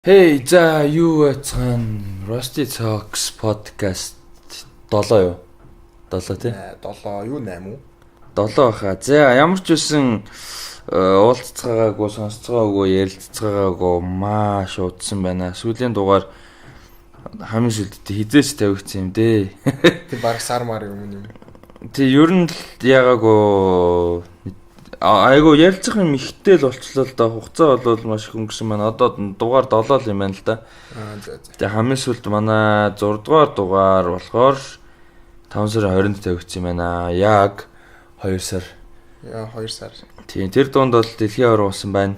Хей, за юу яцхан Rusty Talks podcast 7 юу? 7 тий? 7 юу 8 уу? 7 баха. За ямар ч үсэн уулзцаагаагүй, сонсцаагаагүй, ярилццаагаагүй маш удсан байна. Сүүлийн дугаар хамгийн сүүлд хизээс тавигдсан юм дээ. Тэг баг сар мар юм юм. Тэг ер нь яагаагүй айгу ярилцах юм ихтэй л болчлоо л да. Хугацаа бол маш их өнгөрсөн байна. Одоо дугаар 7 л юм байна л да. Тэг хамгийн сүүлд манай 6 дугаар дугаар болохоор 5 сарын 20-нд тавигдсан юм байна. Яг 2 сар. Яа 2 сар. Тийм тэр дунд бол дэлхийн авар болсон байна.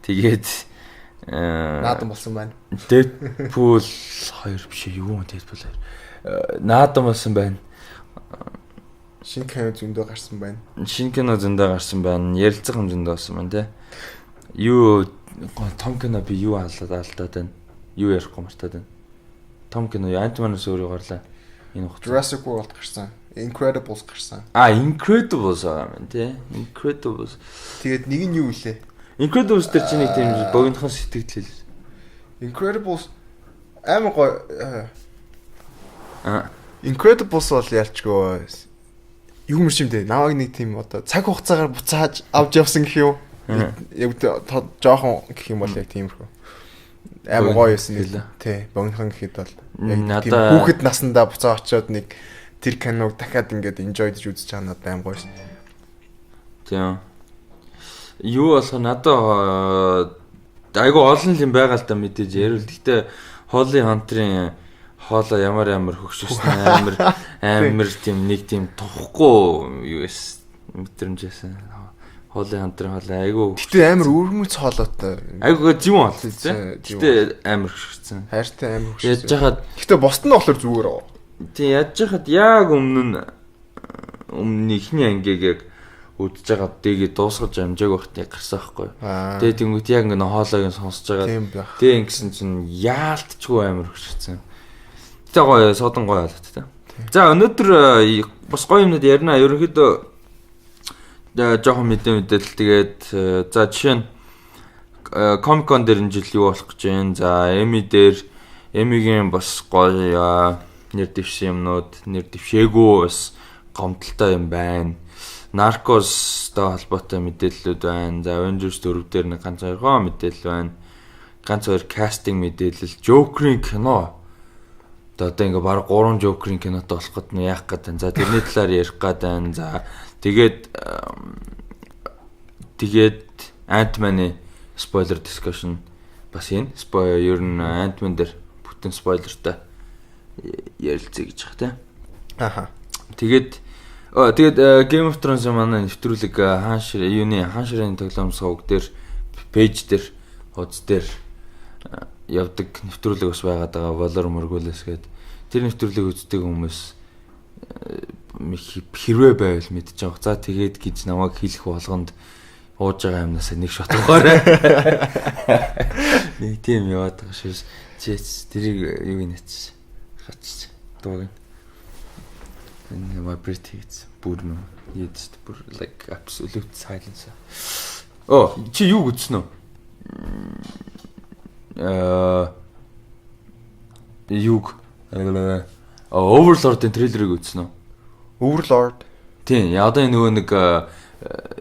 Тэгээд наадам болсон байна. Deadpool 2 биш юу Deadpool 2. Наадам болсон байна. Шинэ кино зөндөө гарсан байна. Шинэ кино зөндөө гарсан байна. Ярилцах юм зөндөө болсон байна те. Юу том кино би юу алдаад байна. Юу ярихгүй мартаад байна. Том кино Ant-Man-аас өөрөө гарлаа. Энэ хугацаа. Jurassic World гарсан. Incredibles гарсан. Incredibles аа мэн те. Incredibles. Тэгээд нэг нь юу вэ? Incredibles дээр чи нэг тийм богинохон сэтгэл хэлээ. Incredibles амар гоё. Incredibles бол ялчгүй. Юу мэрчимдээ намайг нэг тийм одоо цаг хугацаагаар буцааж авч явсан гэх юм. Яг жоохон гэх юм бол яг тиймэрхүү. Амар гоё юмсэн нэлээ. Тий, богинохон гэхэд бол яг тийм хүүхэд наснда буцаа очиод нэг тэр киног дахиад ингээд enjoy-дж үзэж байгаа надад амар гоё шин. Тийм. Юу болох надад айгу олон юм байгаа л да мэдээж ярил. Гэхдээ Holly Hunter-ын хоолоо ямар хөгшөсөн амар тийм нэг тийм тухгүй юу эс мэдрэмжсэн. Holly Hunter-ын хоолоо айгу. Гэтэ амар өрмөц хоолоотой. Айгу жим хоол тийм. Гэтэ амар хөгшөсөн. Хайртай амар хөгшөсөн. Яаж яхад гэтэ босд нь болохоор зүгээр оо. Тийм яаж яхад яг өмнө ихний ангиг яг үдж байгаа дэгийг дуусгаж амжааг байхтай гарсан байхгүй. Тэгээ тэнгуут яг ингэ хоолойг сонсож байгаа. Тэгээ ингэсэн чинь яалтчгүй амар хөшгцэн. Тэгээ гоё содон гоё болоод тэ. За өнөөдөр бас гоё юмнууд ярина. Ерөнхийдөө жоохон мэдээлэл тэгээд за жишээ нь Comic-Con дээр энэ жил юу болох гэж байна. За Emmy дээр Emmy-гийн бас гоё нэр дэвшсэн юмнууд, нэр дэвшээгүй бас гомдолтой юм байна. Narcos-тай холбоотой мэдээллүүд байна. За Avengers 4 дээр нэг ганц хоёргоо мэдээлэл байна. Ганц хоёр кастинг мэдээлэл, Joker-ийн кино. Одоо ингээ баг 3 Joker-ийн кинотой болох гэдэг нь яах гээд байна. За тэрний талаар ярих гээд байна. За тэгээд Ant-Man-ы spoiler discussion бас энэ. Ер нь Ant-Man дээр бүтэн спойлертай ярилцъя гэж байна те. Аха. Тэгээд Game of Thrones манай нэвтрүүлэг хаан ширээний тоглоом сувг дээр пэйж дээр хуудас дээр явдаг нэвтрүүлэг бас байгаад байгаа Valor Morghulis гэдэг. Тэр нэвтрүүлэг үздэг хүмүүс хэрвээ байвал мэдж байгаа. За тэгээд гэж намайг хэлэх болгонд ууж байгаа юмнасаа нэг шот өгөөрэй. Нэг тийм яваад байгаа шүү. Чэс тэрийг юу гинэч хач дууг. Энэ vibrate хийц бүр яд бүр like absolute silence. Чи юу үзсэн үү? Юг Overlord-ын трейлерыг үзсэн үү? Overlord. Тийм, одоо энэ нөгөө нэг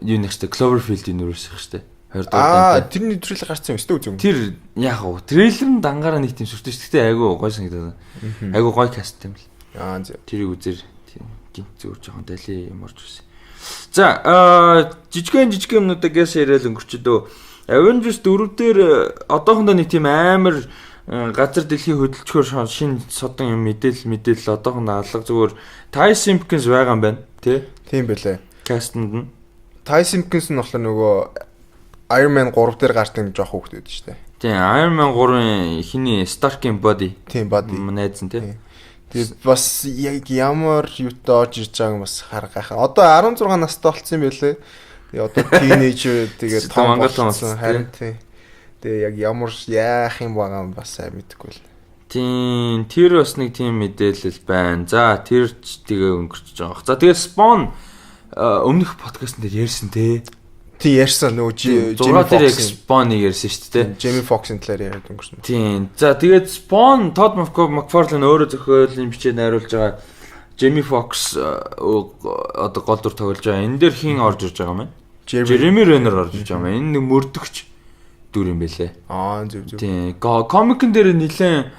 юу нэгтэй Cloverfield-ийн нөрөөс их штэ. 20 дугаар. Тэрний трейлер гарсан юм өстө үзэн. Тэр яг уу трейлер нь дангаараа нэг тийм сүртэй шүү. Гэтэ айгу гоё санагдаад. Айгу гоё каст юм л. Зөв. Тэрийг үзэр тийм гинт зөөр жоохон дали юм орж ирсэн. За жижигэн юмнуудаас яриад өнгөрчдөө. Avengers 4 дээр одоохондоо нэг тийм амар газар дэлхийн хөдөлгчөөр шинэ содон юм мэдээлэл одоохондоо алга зүгээр Ty Simpkins байгаа юм байна тий. Тийм байлээ. Кастнд нь Ty Simpkins нь болохоор нөгөө Iron Man 3 дээр гардаг жоох хүүхэд байдаг шүү дээ. Тийм Iron Man 3-ын ихний Stark-ийн body. Тийм body. Найзан тий. Тэгээд бас яг ямар юутай орж ирж байгааг бас харгах. Одоо 16 настай болсон юм байлээ. Тэгээ одоо teenage тэгээд том болсон харин тий. Тэгээ яг ямар яах юм байгаа юм бас сайн мэдэхгүй л. Тийм тэр бас нэг тийм мэдээлэл байна. За тэр ч тэгээ өнгөрч байгаа. За тэгээ Spawn өмнөх подкастн дээр ярьсан те. Тий ярьсан нөгөө Jamie Foxx Spawn-ыг ярьсан шүү дээ. Jamie Foxx-ын талаар яриад өнгөрсөн. Тийм. За тэгээд Spawn Todd McFarlane өөрөө зохиолын бичээд найруулж байгаа. Jamie Foxx одоо гол дүр тоглож байгаа. Энэ дээр хин орж ирж байгаа юм бэ? Jeremy Renner орж ирж байгаа юм. Энэ нэг мөрдөгч дүр юм байлээ. Зөв. Тийм. Комикэн дээр нэлээд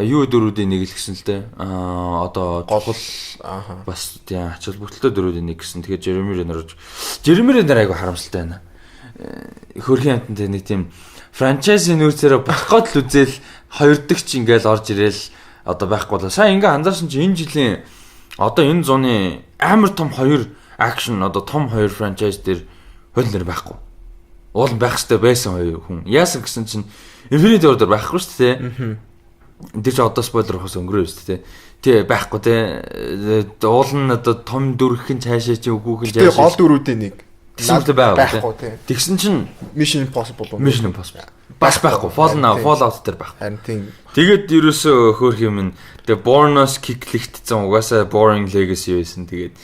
юу дөрүүдийн нэг л гэсэн л дээ. Одоо гол бас тийм ач холбогдолтой дөрүүдийн нэг гэсэн. Тэгэхээр Jeremy Renner айгу харамсалтай байна. Хөрхийн амтанд нэг тийм франчайзын нөөцөөрөө бохгоод л үзэл хоёр дахь ч ингээл орж ирээл одоо байхгүй болоо. Сайн ингээ анзаарсан чи энэ жилийн одоо энэ зууны амар том хоёр акшн одоо том хоёр франчайз дээр хөл нэр байхгүй. Уул байх хэрэгтэй байсан хоёр хүн. Яасан гэсэн чинь Infinity War дээр байхгүй шүү дээ. Тэр чи одоо спойлер хос өнгөрөө шүү дээ. Тий байхгүй те. Уул нь одоо том дүрхэн цаашаа чи үгүйх л яаш. Гол дүрүүдийн нэг. Байхгүй тий. Тэгсэн чинь Mission Impossible. Бас байхгүй. Fallout дээр байхгүй. Харин тийм. Тэгээд ерөөсөө хөөх юм н. Тэгээ Bornos киклэгдсэн угаасаа boring legacy байсан. Тэгээд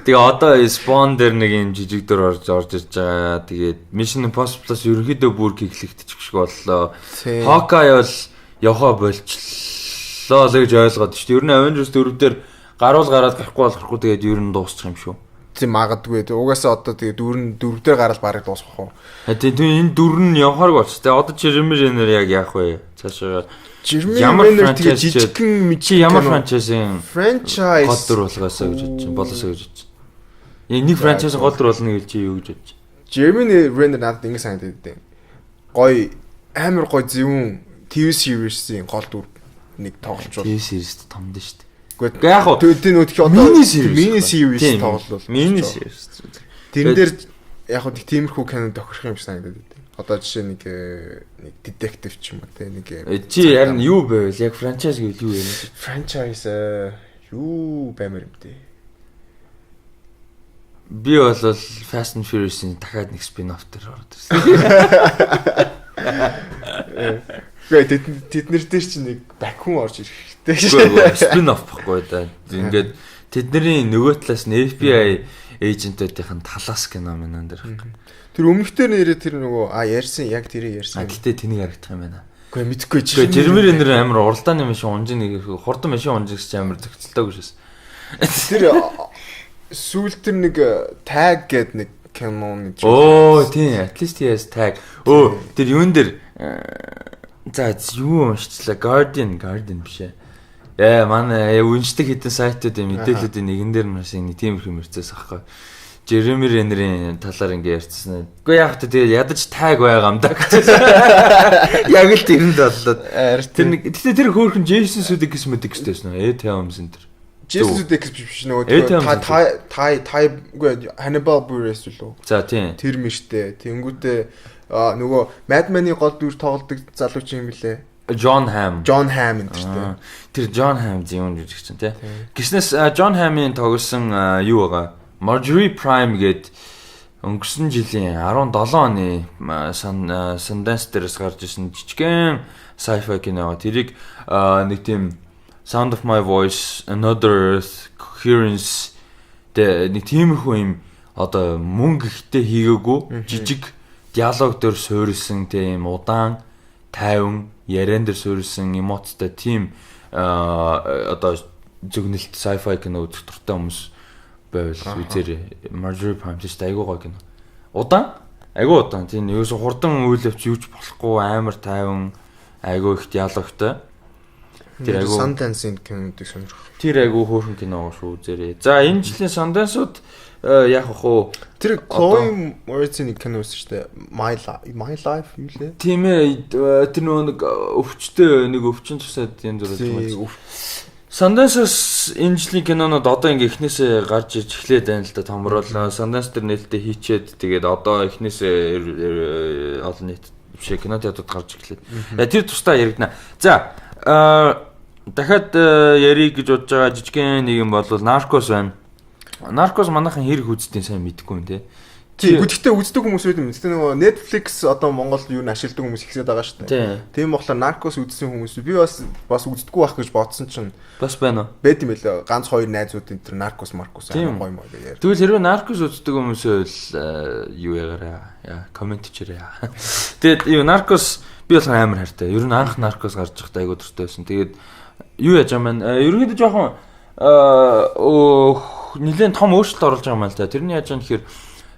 тэгээ одоо Spawn дээр нэг юм жижиг дөр орж ирж байгаа. Тэгээд Mission Impossible-аас ерөнхийдөө бүр киклэгдчих шиг боллоо. Hawkeye бол явахаа болчлоо л гэж ойлгоод шүү дээ. Ер нь Avengers 4 дээр гараад гарахгүй болохгүй тэгээд ер нь дуусчих юм шүү. Тийм магадгүй. Угаасаа одоо тэгээ дөрөв дээр гараад барыг дуусгах уу. Тийм энэ дөрөв нь явахааргүй болч. Тэгээ одоо Jeremy Renner яг яах вэ? Цаашаа Jeremy Renner тэгээ жижигхэн ямар франчайзын гол дүр болгоосоо гэж бодож байна. Болоосоо гэж бодож байна. Нэг франчайзын гол дүр болно гэж чи юу гэж бодож байна? Jeremy Renner надад ингэ санагдаад байна. Гоё амар гоё зөвүүн TV series-ийн гол дүр нэг тоглож байна. TV series том дээ шүү дээ. Гэхдээ яг хоо төдий нөтгий одоо mini series тоглол. Mini series. Тэрэн дээр яг хоо тиймэрхүү кино тохирох юм шиг санагдаад байна. Одоо жишээ нэг детектив ч юм уу те нэг чи харин юу байвал яг франчайз гэвэл юу вэ? Франчайз юу баймар юм те. Би бол Fast and Furious-ийн дахиад нэг spin-off дээр ороод ирсэн. Тэд нэр дээр чи нэг бакун орж ирэх хэрэгтэй. Spin-off баггүй да. Ингээд тэдний нөгөө талаас нь FBI эйжентүүдийн талаас кино мэн дээр. Тэр өмнөхдөр нэрээ тэр нөгөө ярьсан яг тэрийг ярьсан. Гэтэ тэнийг харагдах юм байна. Үгүй мэдхгүй чи. Jeremy Renner амар уралдааны машин унжиг нэг хурдан машин унжиг ч амар зөгцөлтөөг шээс. Тэр сүүл тэр нэг tag гэдэг нэг киноны. Тийм at least he has tag. Тэр юун дээр за юу уншчлаа Guardian биш ээ. Манай үншдэг хэдэн сайтуудын мэдээллүүдийн нэгэн дээр нь нэг тийм их мэрцээс ахгүй. Jeremy Renner-ийн талаар ингэ ярьцсан. Үгүй яг та тэгээ ядаж таг байгаа юм да. Яг л тэрэнд боллоо. Тэр нэг тэр хөөрхөн Jason Sudeikis гэсэн Thompson тэр. Jason Sudeikis биш нөгөө үгүй Hannibal Buress лөө. За тийм. Тэр мэртэй. Тэнгүүтээ нөгөө Mad Men-ийн гол дүр тоглодог залууч юм билээ. John Hamm энэ тэр John Hamm юм жижиг чинь тий. Гиснээс John Hamm-ийн тоглосон юу байгаа? Marjorie Prime гээд өнгөрсөн жилийн 17 оны Sundance дээрээс гарч ирсэн жижигхэн sci-fi кино. Тэрийг нэг тийм Sound of My Voice, Another Earth, Coherence нэг тиймэрхүү юм одоо мөнгө ихтэй хийгээгүй жижиг диалог дээр суурилсан тийм удаан тайван яриан дээр суурилсан эмоцтой тийм одоо зөвгнэлт sci-fi кино үзэх дуртай хүмүүс байвал үзээрэй. Marjorie Prime тест айгуу гоё кино. Айгуу удаан. Тийм ерөөсө хурдан үйл явц юуж болохгүй амар тайван айгуу их диалогтой. Тэр айгуу Sundance-ийн кинодыг сонирхох. Тэр айгуу хөөрхөн кино шүү үзээрэй. За энэ жилийн Sundance-ууд яг хоо тэр Chloe Moretz-ийн кино үзсэн шүү дээ. My Life юу лээ? Тийм ээ. Тэр нэг өвчин тусаад энэ зураг юм. Sundance-с энэ жилийн кинонууд одоо ингээ эхнээсээ гарч иж эхлээд байна л да томрол. Sundance дээр нээлттэй хийчээд тэгээд одоо эхнээсээ олон нийт биш кинотеатрууд гарч эхлээд. Тэр тусдаа яригдана. За дахиад ярих гэж бодож байгаа жижигхэн нэг юм бол Narcos байна. Narcos манайхан хэрэг үзтiin сайн мэдэхгүй юм те. Тийм гэхдээ үздэг хүмүүс үү юм. Гэтэ нөгөө Netflix одоо Монголд юу н ашигладаг хүмүүс ихсээд байгаа шүү дээ. Тийм болохоор Narcos үзсэн хүмүүс би бас үздэггүй байх гэж бодсон чинь бас байна уу? Бэд юм байлаа. Ганц хоёр найзууд энэ төр Narcos гоё юм аа гэж. Тэгвэл хэрвээ Narcos үздэг хүмүүс бол юу ягаараа комент хийрээ. Тэгээд юу Narcos би болохоор амар хайртай. Ер нь анх Narcos гарч байхдаа айгуу дуртай байсан. Тэгээд юу яаж юм бэ? Ерөнхийдөө жоохон нэлээд том өөрчлөлт оруулж байгаа юм л да. Тэрний яаж юм гэхээр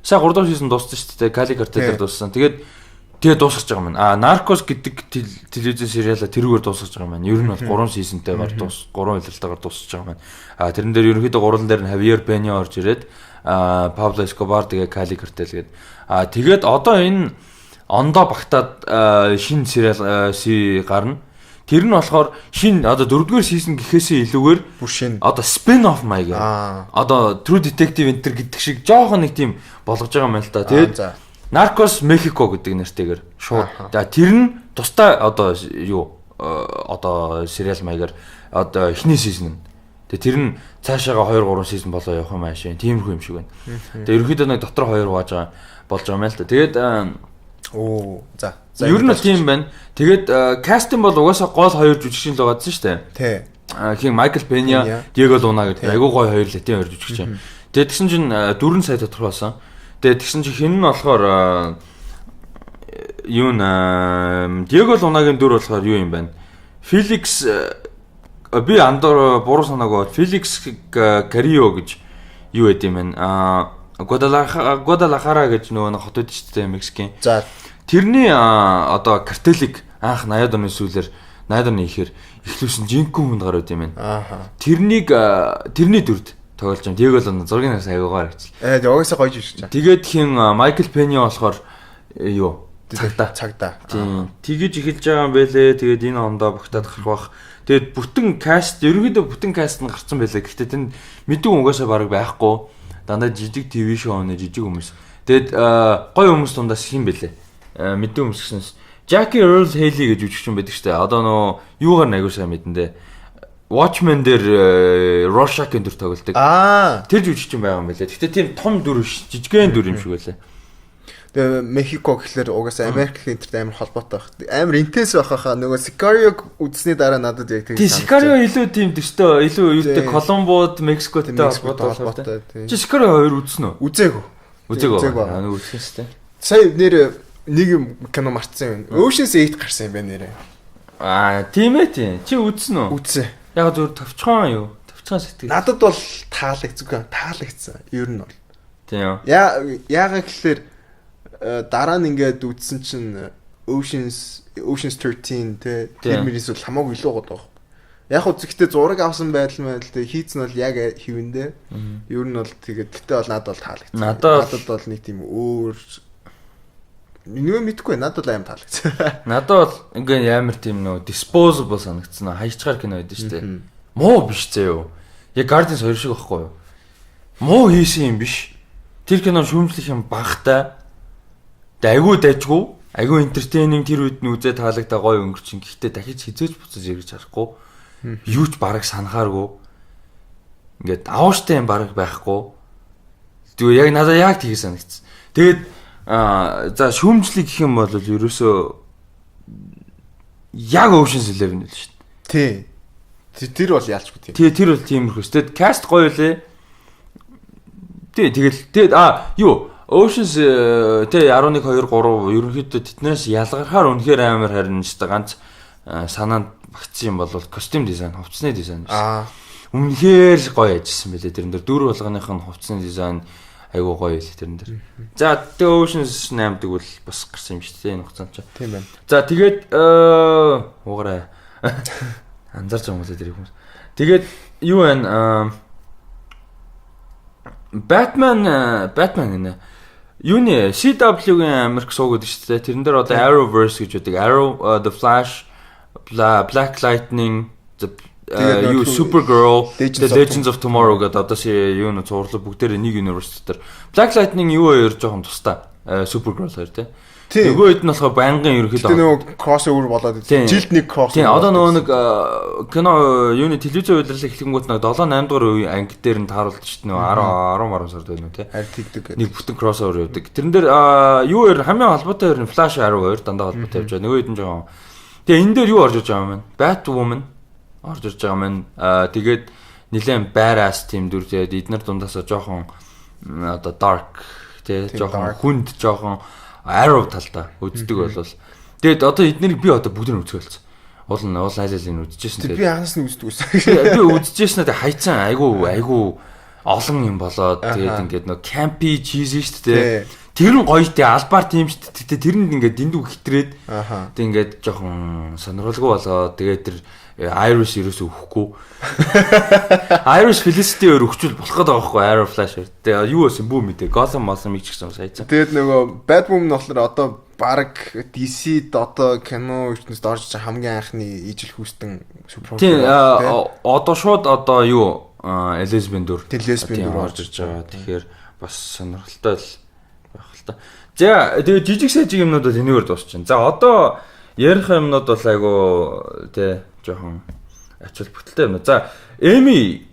сая 3 дахь сизон дууссан шүү дээ. Cali Cartel-ээр дууссан. Тэгээд дуусгаж байгаа юм. Narcos гэдэг телевизэн сериалаа тэрүүгээр дуусгаж байгаа юм. Ер нь бол 3 сизонтойгоор 3 илрэлтэйгээр дуусгаж байгаа юм. Тэрэн дээр ерөнхийдөө гурван дээр нь Javier Peña орж ирээд Pablo Escobar тэгээ Cali Cartel гээд тэгээд одоо энэ ондоо багтаад шинэ сериал гарна. Тэр нь болохоор шинэ одоо 4-р сизон гэхээсээ илүүгээр бүр шинэ одоо spin off маягаар одоо True Detective Enter гэдэг шиг жоохон нэг тийм болгож байгаа юм л да. Тэгээд Narcos Mexico гэдэг нэртэйгээр шууд. Тэр нь тусдаа одоо юу одоо сериал маягаар одоо эхний сизон. Тэгээд тэр нь цаашаага 2 3 сизон болоо явах юм аашаа. Тиймэрхүү юм шиг байна. Тэгээд ерөөхдөө нэг дотор 2 болж байгаа юм л да. Тэгээд ер нь тийм байна. Тэгээд кастинг бол угаасаа гол 2 жүжигчин л байгаадсан шүү дээ. Тий. Хин Michael Peña, Diego Luna гэдэг айгуу гоё 2 латин 2 жүжигчин. Тэгээд тэгсэн чинь 4 сая тодорхойлсон. Тэгээд тэгсэн чинь хин нь болохоор юу н Diego Luna-гийн дүр болохоор юу юм байна? Felix би андор буруу санаагүй Felix Carrillo гэж юу байд юм байна. Guadalajara гэж нөгөө хот үүд шүү дээ Мексикийн. За тэрний одоо картелийг анх 80-аад оны сүүлээр 80-аад оны ихээр эхлүүлсэн жинхэнэ хүнд гарууд юм байна. Тэрний дүрд тоглож байгаа. Диего Луна зургийн хас аягаар хэрэгжил. Угаасаа гоё жишээ. Тэгээд хин Michael Peña болохоор юу цагтаа. Тийм. Тэгэж эхэлж байгаа юм байлээ. Тэгээд энэ ондоо багтаад гарах бах. Тэгээд бүтэн каст ерөнхийдөө бүтэн каст нь гарсан байлаа. Гэхдээ тэнд мэддэг угаасаа бараг байхгүй. Дандаа жижиг ТV шоуны жижиг хүмүүс. Тэгэд гоё хүмүүс дундаас хин бэлээ. Мэддэг хүмүүс гэснээс Jackie Earl Haley гэж жүжигчин байдаг штэ. Одоо нөө юугаар аягүй сайн мэдэндээ. Watchmen дээр Rorschach-ийн дүр тоглолдог. Тэр жүжигчин байгаа юм байлээ. Гэхдээ тийм том дүр биш, жижигхэн дүр юм шиг байлаа. Тэгээ Мехико гэхэлэр угаасаа Америкийн интерт амар холбоотой байх. Амар интенс байх хаа. Нөгөө Sicario үзсний дараа надад яг тийм Sicario илүү тийм төстэй, илүү юутэй Колумбод, Мексикотой холбоотой. Чи Sicario 2 үзсэн үү? Үзээгүй. Нэг үзсэн шүү дээ. Сая нэр нэг юм кино марцсан юм. Ocean's 8 гарсан юм байна нэрээ. Тийм ээ тийм. Чи үзсэн үү? Үзсэн. Яг зөв товчхон юу? Товчхон сэтгэл. Надад бол таалагдсан. Ер нь бол. Тийм. Яагаад гэхээр дараа нь ингээд үзсэн чинь Ocean's 13 тэ тэр мөрис бол хамаагүй илүү гоо. Яг үзэхдээ зураг авсан байдал мэл тэ хийцэн бол яг хэвэндээ. Ер нь бол тэгээд гэтээ бол надад бол таалагдсан. Надад бол нэг тийм өөр нэг мэдгүй надад бол аим таалагдсан. Надад бол ингээд амар тийм нөө disposable санагдсан. Хайчгаар кино байдаг шүү дээ. Муу биш заяа. Яг Guardians 2 шиг байхгүй юу? Муу хийсэн юм биш. Тэр кино шүүмжлэх юм багтай. Айгуу дайжгүй, айгуу entertaining тэр үед нь үзээ таалагдаа гоё өнгөрчин. Гэхдээ дахиж хизээж буцаж ирж харахгүй. Юу ч бараг санахааргүй. Ингээд аавштай юм бараг байхгүй. Тэгээ яг надад яг тийг санагдсан. Тэгээд за шүүмжлэх гэх юм бол ерөөсөө яг Ocean's 11 л шүү дээ. Тий. Тэр бол яалчгүй тийм. Тэр бол тиймэрхүү. Тэгээд каст гоё лээ. Тэгээд юу Ocean's тэ 11 2 3 ерөнхийдөө тэднээс ялгархаар үнэхээр амар харин ч ганц санаанд багтсан юм бол костюм дизайн, хувцсны дизайн биш. Үнэхээр гоё ажилласан байлээ тэрэн дээр. Дүр болгоных нь хувцсны дизайн айгуу гоё байлээ тэрэн дээр. За тэгээ Ocean's 8-ыг бол бас гарсан юм шүү дээ энэ хугацаанд ч. Тийм байна. За тэгээд уугараа анзаарч байгаа юм уу тэр хүмүүс. Тэгээд юу вэ? Batman гэнэ. Юуны CW-гийн Америк суугаад шүү дээ. Тэрэн дээр одоо Arrowverse гэж үүдэг. Arrow, The Flash, Black Lightning, Supergirl, The Legends of Tomorrow гэдэг одоо юуны зурлаг бүгдээр нэг universe дээр. Black Lightning юу хоёр жоохон тустай. Supergirl хоёр тий. Нөгөө хэд нь болохоор байнгын ерөөхдөө нөгөө crossover болоод жилд нэг crossover. Тийм одоо нөгөө нэг кино юуны телевизэн удирдлага эхлэнгүүт нэг 7 8 дугаар үе анги дээр нь тааруулдаг шүү дээ. Нөгөө 10 сард байна уу тий. Харин тэгдэг. Нэг бүтэн crossover явдаг. Тэрэн дээр юу ер хамгийн холбоотой ер нь Flash Arrow хоёр дандаа холбоотой явж байгаа. Нөгөө хэд нь жоохон. Тэгээ энэ дээр юу орж иж байгаа юм бэ? Batwoman орж ирж байгаа юм. Тэгээд нэлээд badass team дүр тэгээд эднэр дундаасаа жоохон одоо dark тий жоохон хүнд жоохон Arrow талдаа үздэг болвол тэгээд одоо эднэрийг би одоо бүгд нь үзэх болсон. Уул айлын үзчихсэн. Би анхаас нь үздэг байсан. Би үзчихсэн надад хайцсан айгу олон юм болоод тэгээд ингээд нөө campy cheesy шүү дээ. Тэр нь гоё те албаар тийм шүү дээ. Тэр нь ингээд дэндүү хитрээд тэг ингээд жоохон сонирхолгүй болоод тэгээд тэр Irish ерөөсөө өхгүй. Irish Felicity өөр өгчүүл болох гэдэг байхгүй Arrow Flash. Тэгээ юу байсан бүү мэдээ. Gotham их ч гэсэн сайцсан. Тэгээд нөгөө Batwoman болохоор одоо баг DC-д одоо кино ертөнцид орж байгаа хамгийн анхны ижил хүүстэн супер. Тийм одоо шууд одоо юу Elizabeth дүр орж ирж байгаа. Тэгэхээр бас сонирхолтой л байх л та. За тэгээд жижиг сажиг юмнууд бол энэгээр дуусчихна. За одоо ярих юмнууд бол айгу тий жоохон ачаал бүтэлтэй юм. За Emmys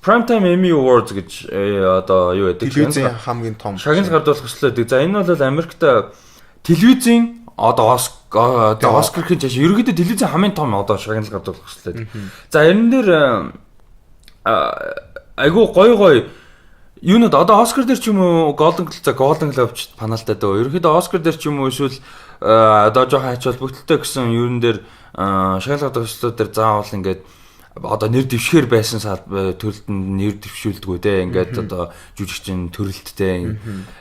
Primetime Emmy Awards гэж одоо юу гэдэг телевизийн хамгийн том шагнал гардуулах хүслээд. За энэ бол Америкт телевизийн одоо Оскар гэж ерөөдөө телевизийн хамгийн том одоо шагнал гардуулах хүслээд. За энэ дээр айгу гоё юунод одоо Оскар дээр ч юм уу Golden Globe ч паналтай дөө. Ерөөдөө Оскар дээр ч юм уу эсвэл одоо жоохон ачаал бүтэлтэй гэсэн юурын дээр шагнал гардуулах хүслүүд дээр заавал ингээд одоо нэр дэвшгээр байсан төрөлд нь нэр дэвшүүлдэггүй те ингээд одоо жүжигчин төрөлттэй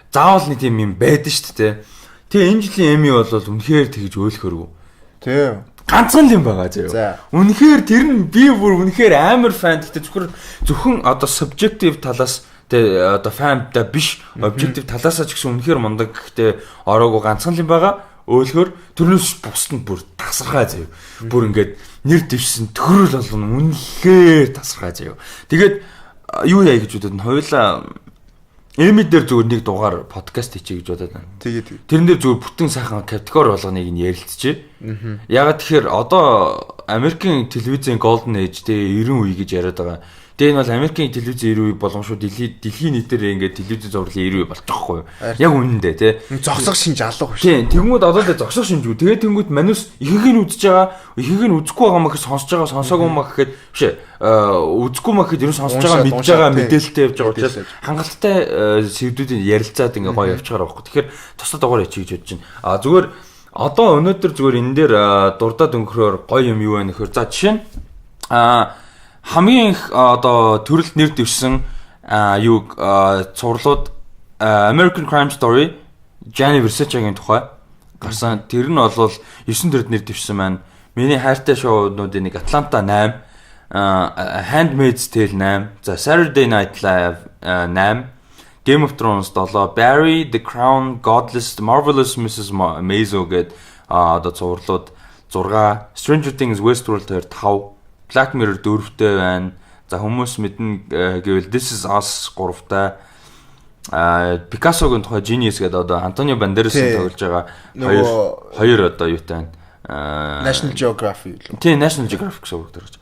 заавал нэг тийм юм байдаг шүү дээ. Тэгээ энэ жилийн Emmy бол үнэхээр тэгж өөлхөргөө. Тийм. Ганцхан юм байгаа заяа. Үнэхээр тэр нь би бүр үнэхээр амар фан. Гэхдээ зөвхөн одоо subjective талаас тэгээ одоо фантай биш objective талаасаа ч гэсэн үнэхээр мундаг. Гэхдээ ороогүй ганцхан юм байгаа. Өөлхөр төрнөөс бусд нь бүр тасархай заяа. Бүр ингээд нэр дэвшсэн төрөл болгоно үнэхээр тасархай заяа. Тэгээд юу яа гэж бодод нь хоёулаа Эмми дээр зүгээр нэг дугаар подкаст хийчихье гэж бодоод байна. Тэгээд тэрэн дээр зүгээр бүтэн сайхан категори болгоныг нь ярилцчихъя. Ягаад тэгэхээр одоо Америкийн телевизийн Golden Age тэгээ 90 үе гэж яриад байгаа. Тэгээ энэ бол Америкийн телевизийн 90 үе боломжгүй дэлхийн нийтээр ингээд телевизийн зурлалын 90 үе болж байгаа хгүй юу? Яг үнэндээ тий. Зогсох шинж алга биш. Тийм. Тэнгүүд одоо л зогсох шинж үү. Тэгээ тэнгүүд манус ихийг нь үзэж байгаа, ихийг нь үзэхгүй байгаа маа гэхэд сонсож байгаа, сонсоогүй маа гэхэд биш ээ. Үзэхгүй маа гэхэд ерөн сонсож байгаа, мэдж байгаа мэдээлэлтэй явж байгаа учраас хангалттай сэдвүүдийн ярилцаад ингээ гоё явчихаар байхгүй. Тэгэхээр тусад дугаар хийчих гэж бодож байна. Зүгээр одоо өнөөдөр зүгээр энэ дээр дурдаад өнгөрөөр гоё юм юу вэ нөхөр. За жишээ нь хамгийн их одоо төрөлд нэр дэвшсэн юуг цувралууд American Crime Story Gianni Versace-гийн тухай гарсан. Тэр нь бол 9 төрөлд нэр дэвшсэн маань. Миний хайртай шоунуудын нэг Atlanta 8, Handmaid's Tale 8, за Saturday Night Live 8, Game of Thrones 7, Barry, The Crown, Godless, Marvelous Mrs. Maisel гээд одоо цувралууд 6, Stranger Things Westworld 5, Black Mirror 4-тэй байна. За хүмүүс мэднэ гэвэл This Is Us 3-тай. Picasso-гийн тухай Genius гэдэг одоо Antonio Banderas-ын тоглож байгаа хоёр одоо юутай байна. National Geographic. Тийм, National Geographic гэсэн үг дөрөж.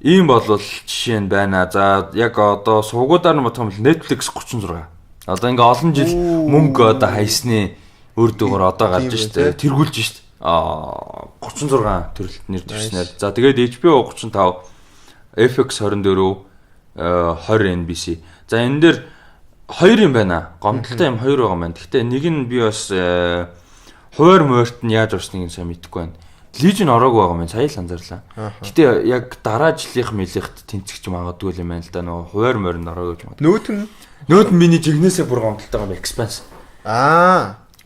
Ийм болвол жишээ нь байна. За яг одоо сувгуудаар нь бодох юм бол Netflix 36. Одоо ингээ олон жил мөнгө одоо хайсны өөр дүүгээр одоо гарч штэ. Тэргүүлж штэ. 36 төрөлд нэр дэвшнээр. За тэгээд HBO 35, FX 24, 20 NBC. За энэ дээр хоёр юм байна. Гомдолтой юм хоёр байгаа юм байна. Гэхдээ нэг нь би бас хуваар морт нь яаж орсныг сайн мэдэхгүй байна. Legion ороогүй байгаа юм сая л анзаарлаа. Гэтэ яг дараа жилийнх мэлихт тэнцэгч магадгүй юм байна л да. Нөгөө хуваар морин ороо гэж магадгүй. Нөөт нь миний жигнэсээ бүр гомдолтой байгаа юм Expanse.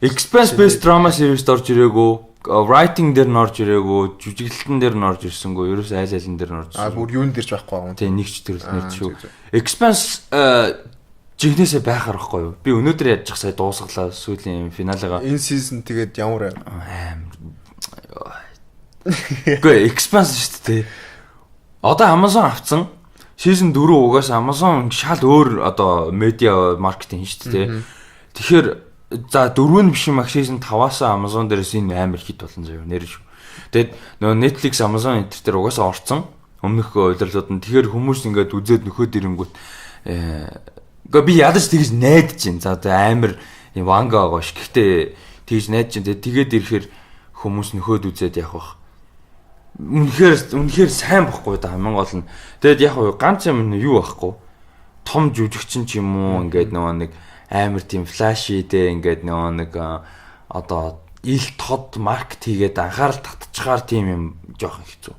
Expanse based drama series-д орж ирээгүй. Writing дээр нь орж ирээгүй, жүжиглэлтэн дээр нь орж ирсэнгүй, ерөөс айл айлын дээр нь орж ирсэн. Бүр юун дээрч байхгүй байгаа юм. Тийм нэг ч төрөл нэр шүү. Expanse жигнэсээ байхаар байхгүй юу? Би өнөөдөр яаж сая дуусгалаа сүүлийн финалыгаа. Энэ season тэгээд ямар Гэ Expanse шүү дээ. Одоо Amazon авцсан. Season 4 угаас Amazon шал өөр одоо медиа маркетинг шүү дээ. Тэгэхээр за 4 биш юм season 5-аас Amazon дээрээс энэ амар хит болон заяа нэр шүү. Тэгэд нөгөө Netflix Amazon энэ төр угаасаа орцсон. Өмнөх удирлууд нь тэгэхээр хүмүүс ингээд үзээд нөхөд ирэнгүүт би ядаж тэгж найдаж байна. За амар ванга байгаа ш. Гэхдээ тэгж найдаж байна. Тэгээд ирэхээр хүмүүс нөхөд үзээд явах бах. Үнэхээр сайн бохгүй да хамгийн гол нь. Тэгэд яг ганц юм юу байхгүй. Том жүжигчин ч юм уу ингээд нөгөө нэг амар тийм флаши дээ ингээд нөгөө нэг одоо ил тод маркет хийгээд анхаарал татчихаар тийм юм жоохон хэцүү.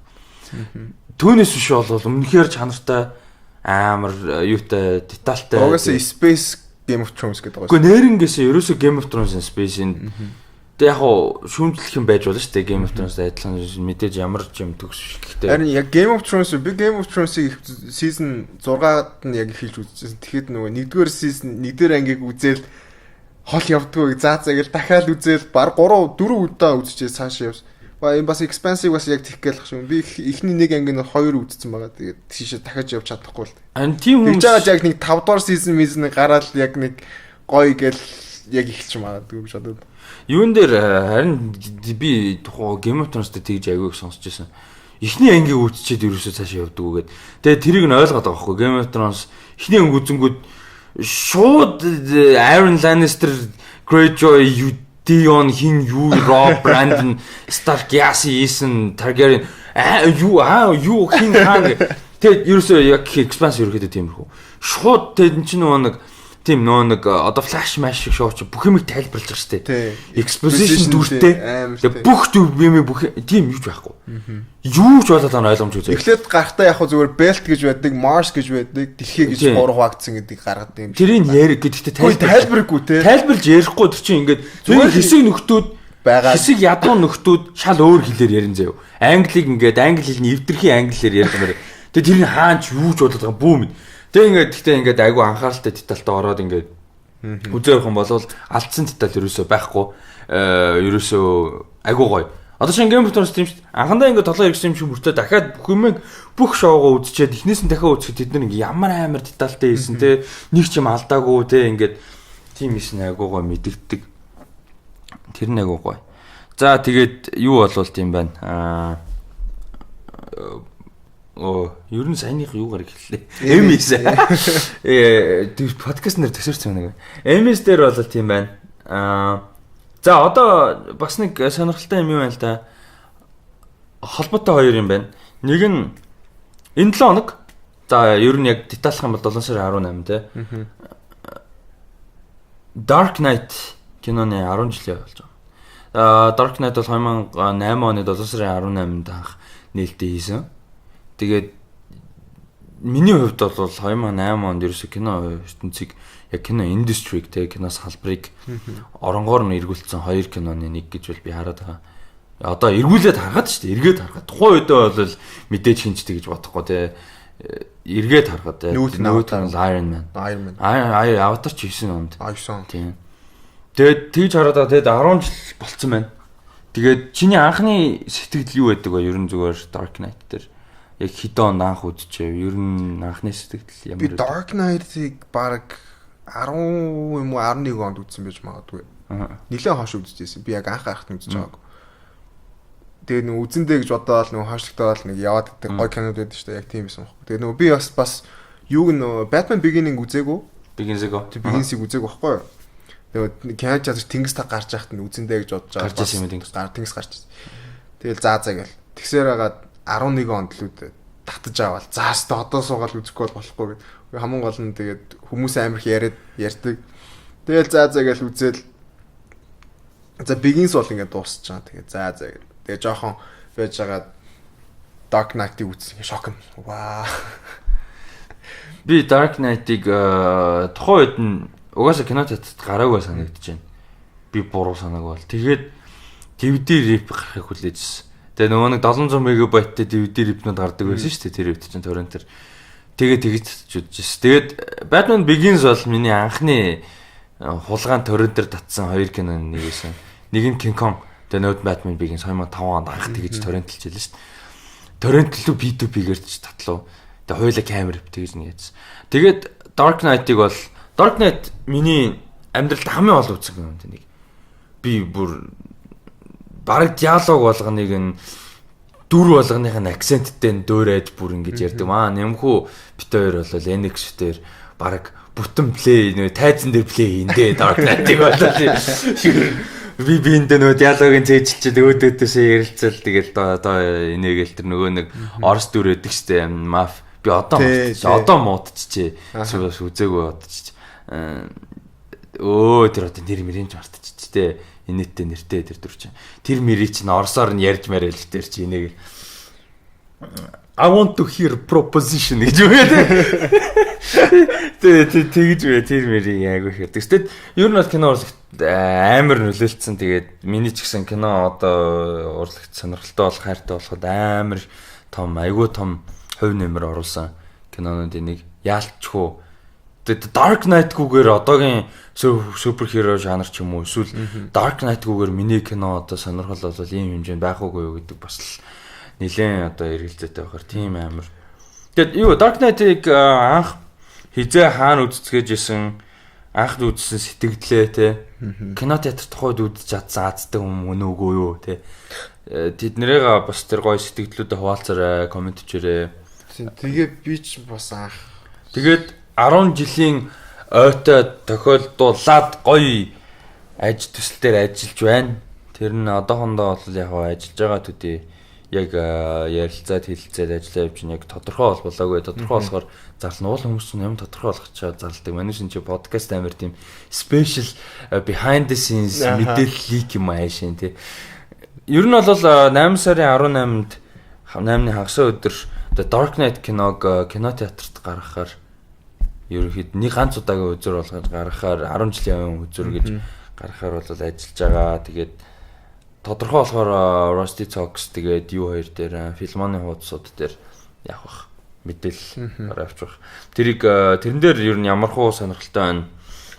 Түүнээс биш бол үнэхээр чанартай амар юутай детальтай. Угаасаа Space Game of Thrones гэдэг байгаа. Гэхдээ нэрнгээсээ ерөөсөө Game of Thrones Space-ийн тэг яг шүүмжлэх юм байж болно шүү дээ. Game of Thrones-тай адилхан мэдээж ямар ч юм төгс. Гэхдээ харин яг Game of Thrones би Game of Thrones-ийг season 6-ад нь яг эхэлж үзчихсэн. Тэгэхэд нөгөө 1-р season 1-р ангийг үзэл хол явдггүй заацаа гэл дахиад үзэл баг 3-4 удаа үзчихээ цаашаа явсан. Энэ бас expensive бас яг тех гэлах шүү. Би эхний нэг анги нь 2 үзсэн байгаа. Тэгээд тийшээ дахиад явж чадахгүй л. Тийм хүмүүс яг нэг 5-р season гараад яг нэг гоё гэл яг ихч магадгүй гэж бодод. Юун дээр харин би тухай Game of Thrones-тэй тэгж аягүй сонсч байсан. Эхний ангийг үзчихэд ерөөсөө цаашаа явдггүй гээд. Тэгээд тэрийг нь ойлгоод байгаа байхгүй. Game of Thrones эхний анги үзэнгүүд шууд Iron Lannister, Greyjoy, Dion хин юу Rob Brandon, Stark, Yassi, Eason, Targaryen юу хин хаан. Тэгээд ерөөсөө яг expanse ерөөхдөө тиймэрхүү. Шууд тэгээд чинь нөгөө нэг тийм нэг одоо флаш маш шиг шоу чи бүх юмыг тайлбарлаж байгаа шүү дээ. Exposition дүртэй. Тэгээ бүх юм бүх тийм юуж байхгүй. Юу ч болоод байгаа ойлгомжгүй зөв. Эхлээд гарахтаа яг зүгээр belt гэж байдаг, Mars гэж байдаг, дэлхий гэж 3 хуваагдсан гэдгийг гаргадаг юм. Тэрийг яриг гэдэгтээ тайлбаргүй те. Тайлбарлаж ярихгүй тэр чинь ингээд зөвхөн хэсэг нөхдүүд байгаа. Хэсэг ядуу нөхдүүд шал өөр хэлээр ярин заяа. Англиг ингээд англи хэлний эвдэрхий англиэр ярьдаг. Тэгээ тэрний хаанч юу ч болоод байгаа бүүм. Тэгтээ ингээд айгу анхааралтай детальтай ороод ингээд үзэх юм бол алдсан деталь ерөөсөө байхгүй. Ерөөсөө айгу гоё. Одоо шинэ Game of Thrones тийм шүү дээ. Анхандаа ингээд толгой ирсэн юм шиг бүртээ дахиад бүх шоугаа үзчихээд эхнээс нь дахиад үзэхэд тэд нар ингээд ямар амар детальтай хийсэн те нэг ч юм алдаагүй те ингээд тийм хийсэн айгу гоё мэдэгддэг. Тэр нь айгу гоё. За тэгээд юу болвол тийм байна. Ер нь саяных юугаар эхэллээ. MS. Подкаст нэр төсөрсөн нэг. MS дээр бол тийм байна. За одоо бас нэг сонирхолтой юм байна л да. Холбоотой хоёр юм байна. Нэг нь энэ 7 хоног. За ер нь яг детальх юм бол 7 сарын 18 те. Dark Knight киноны 10 жилийн болж байгаа. Dark Knight бол 2008 оны 7 сарын 18-нд анх нээлттэй хийсэн. Тэгээд миний хувьд бол 2008 онд ерөөсө кино ертөнцийг яг кино индустриг те кино салбарыг оронгоор нь эргүүлсэн хоёр киноны нэг гэж бол би хараад байгаа. Одоо эргүүлээд харгаад шүү дээ. Эргээд харгаад. Тухайн үедээ бол мэдээж хинчтэй гэж бодохгүй те. Эргээд харгаад те. Нүүт нь Iron Man. Avatar ч 9 онд. 9. Тийм. Тэгээд тэгж хараад тэгээд 10 жил болцсон байна. Тэгээд чиний анхны сэтгэл юу байдаг вэ? Ерөн зүгээр Dark Knight дээр яг хэдэн анх үзчихээ. Ер нь анхны сэтгэл ямар вэ? Би Dark Knight-ыг баг 10 юм уу 11 онд үзсэн байж магадгүй. Нилээн хойш үзчихсэн. Би яг анх харахад үзэж байгаагүй. Тэгээ нэг үзэндээ гэж бодоод нэг хойшлогтоод нэг яваад гэдэг гой кинод байдаг шүү дээ. Яг тийм байсан байхгүй. Тэгээ нөгөө би бас юуг нөө Batman Beginning үзээгүй. Begins-ийг үзээгүй байхгүй юу? Тэгээ кино чадвар тэнгис та гарч яхад нь үзэндээ гэж бодож байгаа. Гарч ирсэн юм тэнгис гарч ирсэн. Тэгэл заа гэл. Тэгсээр хагаад 11 онд л үү татаж аваад заас та одоо суугаад үзэхгүй болохгүй гэдэг. Хамгийн гол нь тэгээд хүмүүс амар их ярьдаг. Тэгэл заа гэл үзэл. За Begins бол ингээд дуусч байгаа. Тэгээд заа гэл. Тэгээ жоохон байж байгаа Dark Knight-ийг үзсэн шок нь. Ваа. Би Dark Knight-ыг тухайн үед нь угаасаа кино театрт гараагүй санагдаж байна. Би буруу санааг бол. Тэгээд DVD rip гарахыг хүлээжсэн. Тэгээ нөгөө нэг 700 мегабайттай DVD rip-нууд гардаг байсан шүү дээ. Тэр үед чинь торрентер. Тэгээд тэгж үзчихсэн. Тэгээд Batman Begins бол миний анхны хулгайн торрентер татсан хоёр киноны нэг байсан. Нэг нь King Kong. Тэгээ нөгөө Batman Begins 2005 онд анх тэгж торрентлж байлаа шүү дээ. Торрентлөө B2B-гээр ч татлуу. Тэгээ хоёулаа камер тэгж нэг яасан. Тэгээд Dark Knight-ыг бол Dark Knight миний амьдралд хамгийн олон үзсэн юм тэнийг. Би бүр бараг диалог болгоныг нь дүр болгоных нь акценттэй дөөрээд бүр ингэж ярьдаг. Нэмхүү бит хоёр бол NX дээр бараг бүтэн плей нөө тайзан дээр плей хийндээ Dark Knight-ыг болоо. Би эндээ нөгөө диалогийн цээжчихэд өөдөөдөөсөө ярилцал тэгэл одоо энийгэл тэр нөгөө нэг орс дүр өгдөг штэ маф би одоо муудчихжээ үзээгүй бодчих. Тэр одоо нэр мөрийн мартчих те инээдтэй нэртэй тэр дүр чинь тэр мэрийг чинь орсоор нь ярьж марэл тэр чи энийг I want to hear proposition гэж үгээд тэгж үе тэр мэрийг айгуу хэрдэг. Тэгэхдээ ер нь бол кино урлагт амар нөлөөлцсөн. Тэгээд миний ч гэсэн кино одоо урлагт сонирхолтой болох хайртай болоход амар том айгуу том хувь нэмэр оруулсан кинонуудын нэг яалтчгүй. Тэгээд Dark Knight-гүйгээр одоогийн суперхиро жанр ч юм уу эсвэл Dark Knight-гүйгээр миний кино одоо сонирхол бол ийм хэмжээнд байх уугүй юу гэдэг бас л нэлээд одоо эргэлзээтэй байхаар тийм амар. Тэгээд Dark Knight-ыг анх хизээ хаана үзцгээжсэн анх үзсэн сэтгэлдээ те кино театр тухайд үзэж чадсан азтай хүн үгүй юу те тэд нэрээ бас тэр гоё сэтгэлдлүүдэд хуваалцаарай комент хийрээ. Тэгээ би ч бас анх тэгээд 10 жилийн ойтой тохиолдуулаад гоё аж төсөл дээр ажиллаж байна. Тэр нь одоохондоо бол яг ажиллаж байгаа төдий яг ярилцаад хэлэлцээд ажиллаа явж яг тодорхой болболоогүй. Тодорхой болохоор зарлна уул хүмүүс нь юм тодорхой болгох чаа зарладаг. Манай шинэ чи подкаст амар тийм special behind the scenes мэдээлэл лик юм аашин тий. Ер нь бол 8 сарын 18-нд 8-ны хагас өдөр The Dark Knight киног кинотеатрт гаргахаар ерөнхийд нэг ганц удаагийн үзүр болгож гаргахаар 10 жилийн үзүр гэж гаргахаар бол ажиллаж байгаа. Тэгээд тодорхой болохоор Rusty Talks тэгээд U2 дээр филмоны хуудасууд дээр явах бах мэдээлэл авч бах. Тэрэн дээр ер нь ямар хуу сонирхолтой байна.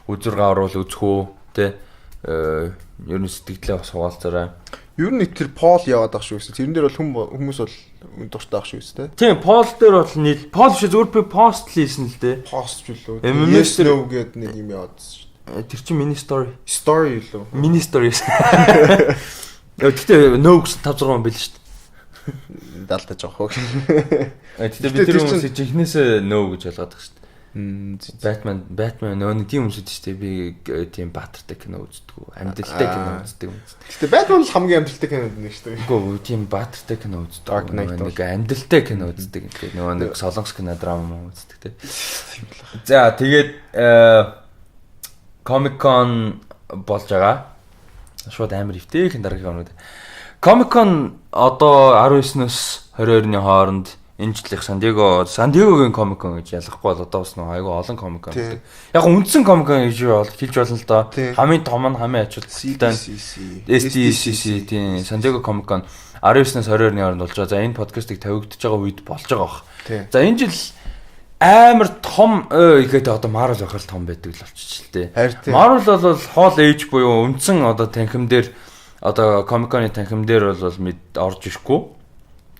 Үзүргээ оруул үзэх үү те ер нь сэтгэлдээ бас хуваалцаарай. Ер нь тэр Пол яваад ах шүү гэсэн. Тэрэн дээр бол хүмүүс бол дуртай ах шүү гэсэн те. Тийм Пол дээр бол нийл Пол биш зүгээр би пост хийсэн л дээ. Пост ч үлээ. Yes no гэдэг нэг юм яваад шүү. Тэр чинь mini story. Story юу? Mini story. Тэгтээ no гэсэн 5-6 байл шүү дээ. Даалтаж байгаа хөө. Тэгтээ би тэр хүмүүсийг жинхнээсээ no гэж ойлгоод байгаа шүү дээ. Batman нөө тийм хүмүүс шүү дээ. Би тийм баатартай кино үздэг. Амьдралтай кино үздэг юм. Тэгтээ Batman л хамгийн амьдралтай кино нэг шүү дээ. Үгүй тийм баатартай кино үздэг. Нэг амьдралтай кино үздэг. Нөгөө нэг солонгос кино драма үздэг те. За тэгээд Comic Con болж байгаа. Шууд амар ивтэйхэн дараагийн онууд. Comic Con одоо 19-ноос 22-ны хооронд энэ жилийнх Сан Диегогийн Comic Con гэж ялахгүй бол одоо бас нэг айгүй олон Comic Con гэдэг. Яг үндсэн Comic Con гэж хэлж болно л доо. Хамгийн том нь хамгийн ачаалттай SDCC тийм Сан Диего Comic Con 19-ноос 22-ны хооронд болж байгаа. За энэ подкастыг тавигдчихж байгаа үед болж байгаа бох. За энэ жил амар том ихэд одоо Marvel байхаар том байдаг л болчих л тээ. Marvel бол хоол ээж буюу үндсэн одоо танхим дээр одоо Comic Con-ы танхим дээр бол орж ирэхгүй.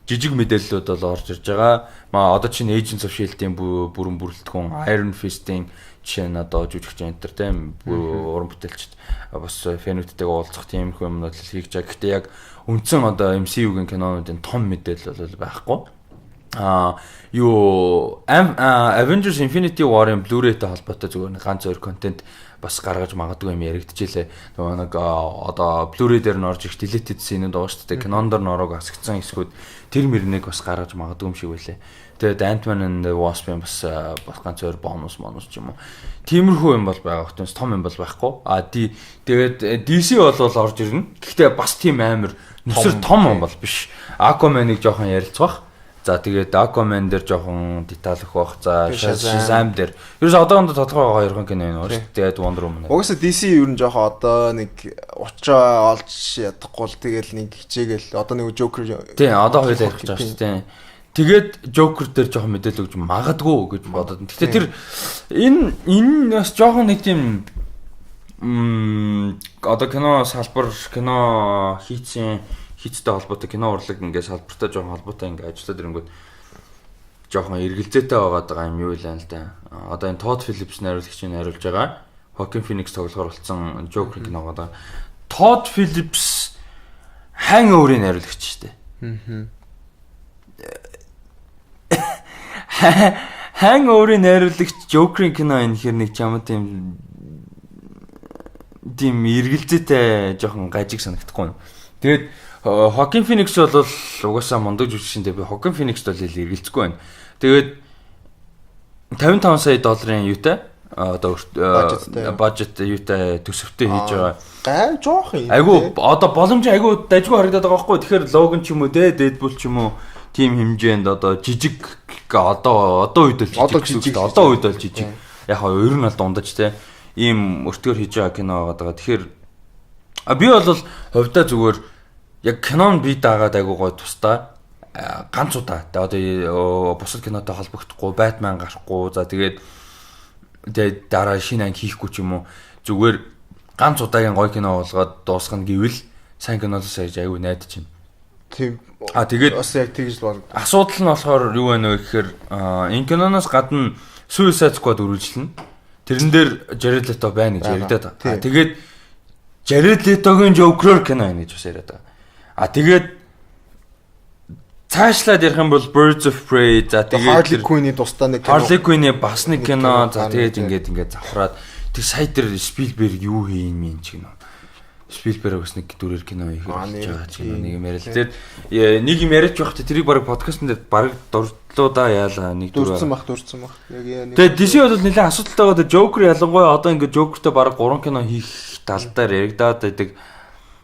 Жижиг мэдээллүүд бол орж ирж байгаа. Одоо чинь Agents of Shield-ийн бүрэн бүрэлдэхүүн Iron Fist-ийн жишээ нь одоо жүжигч энтер тийм уран бүтээлчд бас фэнүүдтэйгээ уулзах тиймэрхүү юмнууд л хийж байгаа. Гэхдээ яг үндсэн одоо MCU-гийн кинонуудын том мэдээлэл бол байхгүй. Avengers Infinity War-ын Blu-ray-тэй холбоотой зүгээр ганц өөр контент бас гаргаж магадгүй юм яригдчихлээ. Нөгөө нэг одоо Blu-ray дээр нь орж ирэх deleted scene-үүд байгаа шүү дээ. Кинондор нь ороог асгцсан хэсгүүд тэр мөрнийг бас гаргаж магадгүй юм шиг байлээ. Тэгээд Ant-Man and the Wasp-ын бас ганц өөр бонус ч юм уу. Тиймэрхүү юм бол байгаа хөтөнс том юм бол байхгүй. Тэгээд DC бол орж ирнэ. Гэхдээ бас тийм амар нүсэр том юм бол биш. Aquaman-ыг жоохон ярилцгаах. За тэгээд Aquaman дээр жоохон деталь өгөх бах. За Shazam дээр. Ерөөс одоохондоо тодорхой 2 кино байна шүү. Тэгээд Wonder Woman. Угаасаа DC ер нь жоохон одоо нэг учраа олж ядахгүй л тэгэл нэг хичээгээл одоо нэг Joker. Тийм одоо хоёул ярих гэж байгаа шүү дээ. Тэгээд Joker дээр жоохон мэдээлэл өгч магадгүй гэж бодоод. Гэхдээ тэр энэ бас жоохон нэг тийм одоо кино салбар кино хийцтэй холбоотой кино урлаг ингээд салбартай жоохон холбоотой ингээд ажиллаад ирэнгүүт жоохон эргэлзээтэй байгаа юм юу илээ л да. Одоо энэ Todd Phillips найруулагчийг найруулж байгаа Joaquin Phoenix тоглохоор болсон Joker киногоо да. Todd Phillips Hangover-ийн найруулагч шүү дээ. Hangover-ийн найруулагч Joker-ийн кино энэ хэр нэг чамд тийм эргэлзээтэй жоохон гажиг санагдахгүй. Тэгээд Joaquin Phoenix бол угаасаа мундаг жүжигчтэй би Joaquin Phoenix бол эргэлзэхгүй байна. Тэгээд $55 сая юутай одоо бажет юутай төсөвтэй хийж байгаа. Жоох юм. Айгу одоо боломж айгу дажгүй харагдаад байгаа байхгүй. Тэгэхээр Logan ч юм уу Deadpool ч юм уу тим хэмжээнд одоо жижиг одоо үед л жижиг одоо үед л жижиг. Яг ер нь бол дундаж те ийм өртгөр хийж байгаа кино байгаа. Тэгэхээр би бол хувьдаа зүгээр яг кинон би даагаад айгу гой тустай ганц удаа. Одоо бусад кинотой холбогдохгүй, Batman гарахгүй. За тэгээд дараа шинэ анги хийхгүй ч юм уу. Зүгээр ганц удаагийн гоё кино болгоод дуусгах гэвэл сайн киноос сайж айгүй найдаж байна. Тийм. Тэгээд бас яг тэгж бол асуудал нь болохоор юу байна вэ гэхээр энэ киноноос гадна Suicide Squad үргэлжлэнэ. Тэрэн дээр Jared Leto байна гэж ярьдаа. Тэгээд Jared Leto-гийн Joker кино байна гэж бас яриад байгаа. Тэгээд цаашлаад ярих юм бол Birds of Prey за тэгээд Harley Quinn-ийн тусдаа нэг кино. Harley Quinn-ийн бас нэг кино за тэгээд ингээд завхраад тэг сая дээр Spielberg юу хийн юм ч гинэ. Spielberg бас нэг дүрээр кино хийх гэж байгаа ч гинэ. Нэг юм яриа л тэгээд нэг юм яриач явахдаа тэрийг баг подкастн дээр баг дурдлуудаа яалаа нэг дурдсан бах. Яг яа. Тэгээд DC бол нэлээд асуудалтай байгаа. Joker ялангуяа одоо ингээд Jokerтэй баг 3 кино хийх талдаар яригадаад байдаг.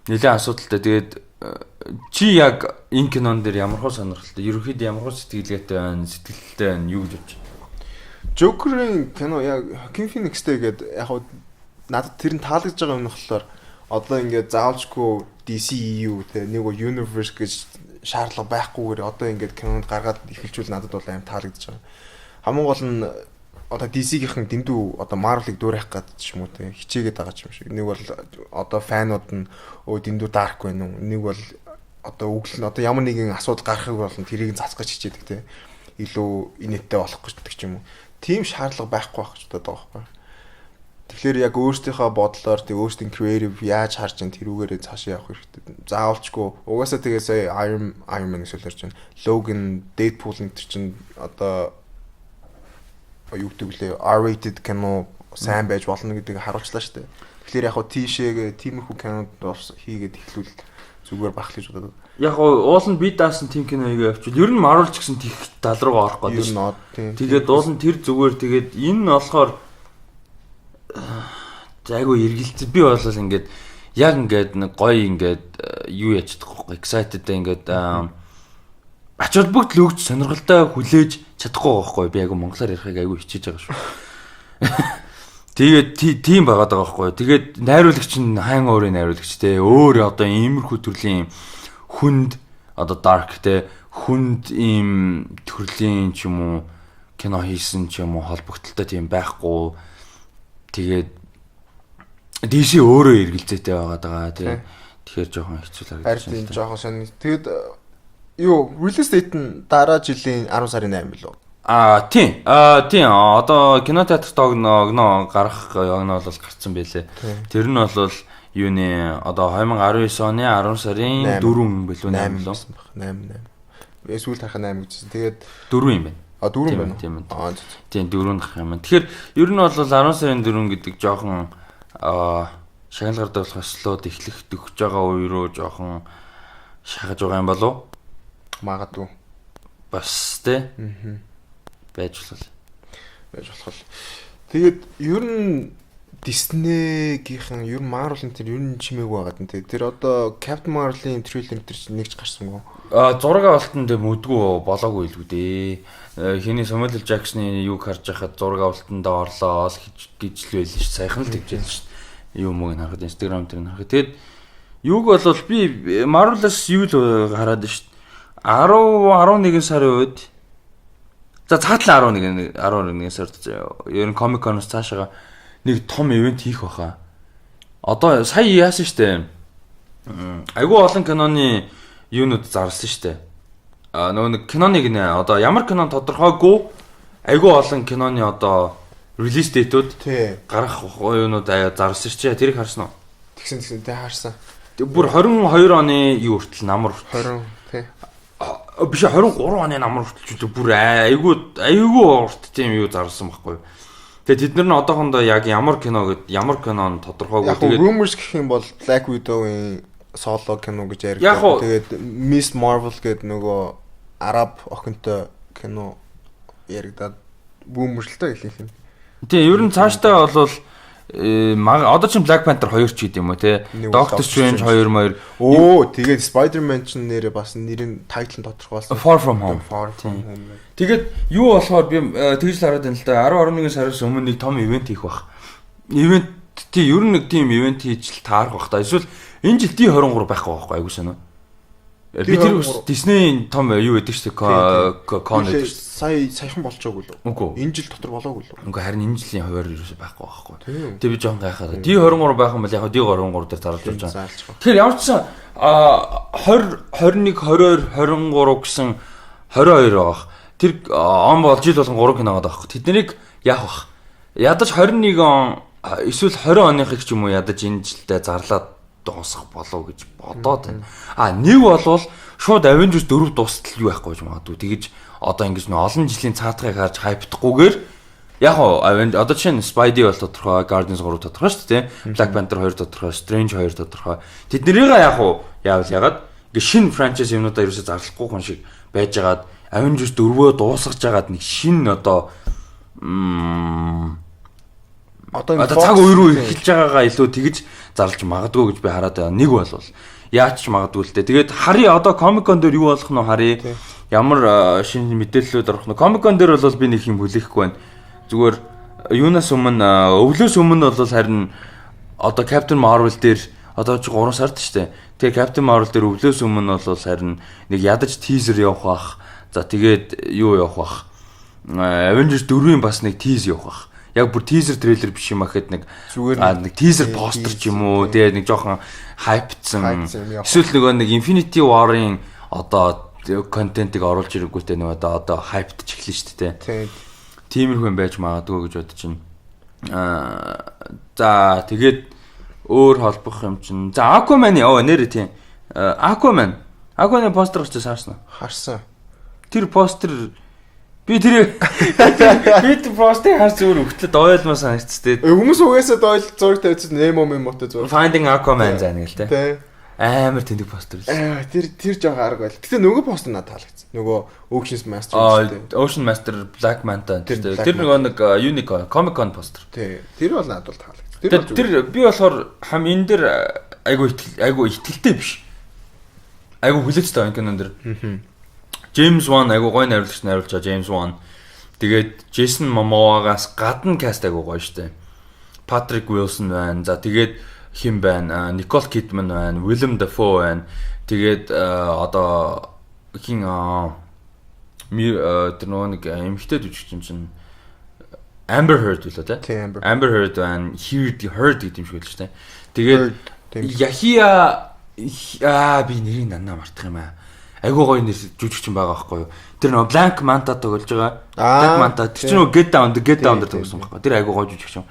Нэлээд асуудалтай. Тэгээд чи яг энэ кинон дээр ямар хөө сонирхолтой, ерөнхийдөө ямар хөө сэтгэлгээтэй байна, сэтгэлтэй байна, юу гэж бодож байна? Joker-ын кино яг Joaquin Phoenix-тэй гэдэг яг надад тэр нь таалагдж байгаа юм болохоор одоо ингээд заавалжгүй DCEU те нэг universe гэж шаардлага байхгүйгээр одоо ингээд кинонд гаргаад эхэлжүүл надад бол аим таалагдж байгаа. Хамгийн гол нь одоо DC-гийнхэн дэндүү одоо Marvel-ыг дуурайх гэдэг ч юм уу те хичээгээд байгаа ч юм шиг. Нэг бол одоо фанууд нь дэндүү dark байна уу? Нэг бол одоо үгэл нь одоо ямар нэгэн асуудал гарахыг бол тэрийг цацгаж хичээдэг те илүү инээдтэй болох гэж ч юм уу. Тим шаардлага байхгүй байх ч удаа байгаа байхгүй. Тэгэхээр яг өөрсдийнхөө бодлоор тэг өөрсдийн creative яаж харж ин тэрүүгээрээ цаашаа явах хэрэгтэй. Заавалчгүй угаасаа тэгээ сая Iron Man гэж ярьж байна. Logan, Deadpool энэ чинь одоо юу гэдэг лээ R-rated кино сайн байж болно гэдгийг харуулчлаа шүү дээ. Тэгэхээр яг хоо тийшээгээ тиймэрхүү кинод хийгээд эхлүүл зүгээр бах гэж бодоод. Яг уул нь би даасан тим кино хийгээ явчихвал ер нь Marvel ч гэсэн тийх тал руугаа орох гэдэг шүү. Тэгээд уул нь тэр зүгээр тэгээд энэ нь болохоор айгу эргэлзээ би бол ингээд яг ингээд нэг гоё ингээд юу яж чадахгүй excited ингээд ач холбогдол өгч сонирхолтой хүлээж чадахгүй байхгүй би айгу монголоор ярихыг айгу хичээж байгаа шүү. Тэгээд тийм байгаад байгаа байхгүй. Тэгээд найруулагч нь Hangover-ийн найруулагч те өөр одоо иймэрхүү төрлийн хүнд одоо dark те хүнд ийм төрлийн ч юм уу кино хийсэн ч юм уу холбогдолтой тийм байхгүй. Тэгээд DC өөрөө эргэлзээтэй байгаад байгаа тий. Тэгэхээр жоохон хэцүү л харагдаж байна. Харин жоохон сонь. Тэгээд юу release date нь дараа жилийн 10 сарын 8 билүү? Тийм. Одоо кинотеатрт огноо гарах огноо бол гарцсан байлээ. Тэр нь бол юуны одоо 2019 оны 10 сарын 4 билүү 8 билүү? 8. Эсвэл тарах 8 гэжсэн. Тэгээд 4 юм байна. 4 байна. Тийм 4 гарах юм байна. Тэгэхээр ер нь бол 10 сарын 4 гэдэг жоохон шагналгаар болох ослоод эхлэх төгсөж байгаа үе рүү жоохон шахаж байгаа юм болов? Магадгүй. Бас тэ. Байж болох. Тэгээд ер нь Disney-гийнхэн ер нь Marvel-ын тэр ер нь чимээгүй байгаад нь тэр одоо Captain Marvel-ийн трейлер тэр чинь нэгч гарсан гоо. Зураг авалтан дээр мүдгүй болоогүй л үү дээ. Хиний Samuel L. Jackson-ы юг харж байхад зураг авалтанд орлоо гэж л байл ш. Сайхан л тэгж байл ш. Юу мөг харахад Instagram дээр харахад. Тэгэд юг бол би Marvel-аас юу л хараад ш. 10-11 сарын үед за цаатлаа 11 сард ер нь Comic Con-оос цаашаа нэг том ивент хийх баха. Одоо сая яасан штэ. Айгуу олон киноны юунууд зарласан штэ. Нөгөө нэг киноныг нэ одоо ямар кинон тодорхойгүй айгуу олон киноны одоо Release date-үүд гарах юунууд зарсан чи тэрийг харсан уу? Тэгсэн тэ харсан. Бүр 22 оны юу хүртэл намар 20 тий. Биш 23 оны намар хүртэл бүр айгүй урт тийм юу зарсан байхгүй юу? Тэгээ тэд нар нь одоохондоо яг ямар кино нь тодорхойгүй. Тэгээд rumors гэх юм бол Black Widow-ийн соло кино гэж ярьдаг. Тэгээд Miss Marvel гэдэг нөгөө араб охинтой кино яригадаад бүүмэрлэлтэй ихлэх юм. Тийм, ер нь цаашдаа бол одоо ч Black Panther 2 ч гэдэг юм уу те. Doctor Strange 2. Тэгээд Spider-Man ч нэрээ бас нэрийн тайтл нь тодорхойлсон. Far From Home. Тэгээд юу болохоор би тэгж л хараад байна л да. 10-11 сараас өмнө нэг том ивент хийх бах. Ивент тий ер нь нэг тийм ивент хийж л таарах бах та. Эсвэл энэ жил D23 байхгүй байхгүй айгуу санаа. Би тэр Disney том юу гэдэг чинь con гэдэг. Саяхан болчихоогүй л. Үгүй. Энэ жил дотор болоогүй л. Үгүй харин энэ жилийн хуваар ерөөсөй байхгүй байхгүй. Тэгээ би жоон гайхаад. D23 байх юм бол яг D23 дээр зарлж явж байгаа. Тэгэхээр ямар ч 20 21 22 23 гэсэн 22 байгаа. Тэр он бол жил болгон 3 кино байгаа байхгүй. Тэднийг яах вэ? Ядаж 21 он эсвэл 20 оныхыг ч юм уу ядаж энэ жилдээ зарлаад дуусах болов гэж бодоод байна. Нэг болвол шууд Avengers 4 дуустал юу байхгүй гэж магадгүй. Тэгэж одоо ингэж нөө олон жилийн цаатгыг харж хайптахгүйгээр яг одоо чинь Spidey бол тодорхой, Guardians 3 тодорхой шүү дээ. Black Panther 2 тодорхой, Strange 2 тодорхой. Тэднэрийг яавал ягаад ингэ шинэ franchise юмнуудаа ерөөсөй зарлахгүй хүн шиг байжгаад Avengers 4-өө дуусгаж жагаад нэг шинэ одоо цаг үе рүү эхэлж байгаагаа илүү тэгж зарлж магадгүй гэж би хараад байна. Нэг бол яач ч магадгүй л дээ. Тэгээд харъя одоо Comic Con дээр юу болох нь харъя. Ямар шинэ мэдээллүүд орох нь. Comic Con дээр бол би нэг юм хүлээхгүй байна. Зүгээр юунаас өмнө өвлөөс өмнө бол харин одоо Captain Marvel дээр одоо ч 3 сард шүү дээ. Тэгээ Captain Marvel дээр өвлөөс өмнө бол харин нэг ядаж teaser явах бах. За тэгээд юу явах бах. Avengers 4-ийн бас нэг teaser явах бах. Яг бүр teaser трейлер биш юм ахэд нэг зүгээр нэг teaser постэр ч юм уу тэгээ нэг жоохон хайпцсан эсвэл нөгөө нэг Infinity War-ын одоо контентыг оруулж ирэнгүүтээ нөгөө одоо хайптж эхэлнэ шүү дээ. Тиймэрхүү юм байж магадгүй гэж бодож байна. За тэгээд өөр холбох юм чинь. За Aquaman нэрээ тийм. Aquaman постэр гэж харсан. Тэр постэр би тэр постыг харж зүгээр өгтлөд ойлмоо санагдчихтэй. Хүмүүс угаасаа дойл зураг тавьчихсан Nemo мотой зураг. Finding Aquaman заа нэг л те. Амар тэндэг постэр. Тэр жоо арга байл. Гэтэ нөгөө постэр надад таалагдсан. Нөгөө Ocean Master гэдэг. Ocean Master Black Manta. Тэр нөгөө нэг Unique Comic Con постэр. Тэр бол надад таалагдсан. Тэр би болохоор хам энэ дэр айгу итгэлтэй биш. Айгу хүлээцтэй энэ кинон дэр. James Wan айгу гоё найруулагч найруулж байгаа James Wan. Тэгээд Jason Momoa-гаас гадна каст айгу гоё штэ. Patrick Wilson байна. За тэгээд хим байна? Nicole Kidman байна. Willem Dafoe байна. Тэгээд одоо хин тэр нэг эмэгтэй жүжигч чинь Amber Heard үлээ те. Amber Heard байна. Heard гэдэг юм шиг л штэ. Тэгээд Yahia би нэрийг нанаа мартах юм аа. Айгуу гоё нэр жүжигчин байгаа байхгүй юу. Тэр нөгөө Black Manta тоглож байгаа. Black Manta тэр чинь нөгөө Get Down дээр тоглосон байхгүй. Тэр айгуу гоё жүжигчин.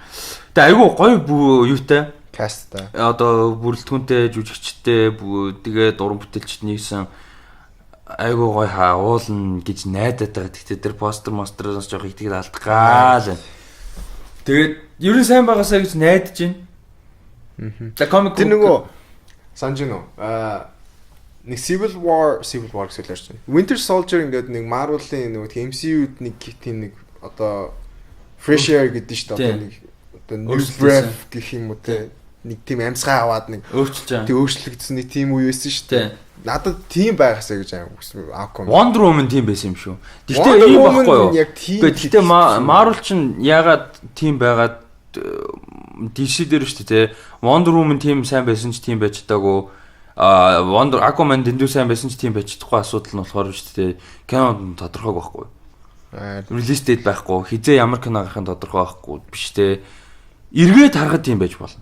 Тэгээ айгуу гоё юутай касттай. Одоо бүрэлдэхүүнтэй жүжигчтэй тэгээд уран бүтээлчд нийсэн айгуу гоё уулна гэж найдаад байгаа. Гэхдээ тэр постероос жоох их тэгэл алдгаал. Тэгээд ерөн сайн байгаасаа гэж найдаж байна. За комик тэр нөгөө санжино нэг Civil War гэсэн л ярьж байна. Winter Soldier ингээд нэг Marvel-ийн нөгөө MCU-д нэг тийм нэг одоо fresh air гэдэг шүү дээ. Одоо нэг одоо new breath гэх юм уу те. Нэг тийм амьсгаа аваад нэг өөрчилж өөрчлөгдсөн нэг тийм үе байсан шүү дээ. Надад тийм байгаасаа гэж аахгүй. Wonder Woman тийм байсан юм шүү. Гэхдээ ийм байхгүй юу? Гэхдээ Marvel чинь ягаад тийм байгаад DC дээр шүү дээ. Wonder Woman тийм сайн байсан ч тийм байж чадаагүй. Aquaman дэндүү сайн байсан ч тийм байж чадахгүй асуудал нь болохоор шүү дээ. Кинонд тодорхойг байхгүй. Release date байхгүй. Хизээ ямар кино гарахын тодорхой байхгүй биш дээ. Эргээд харахад тийм байж болно.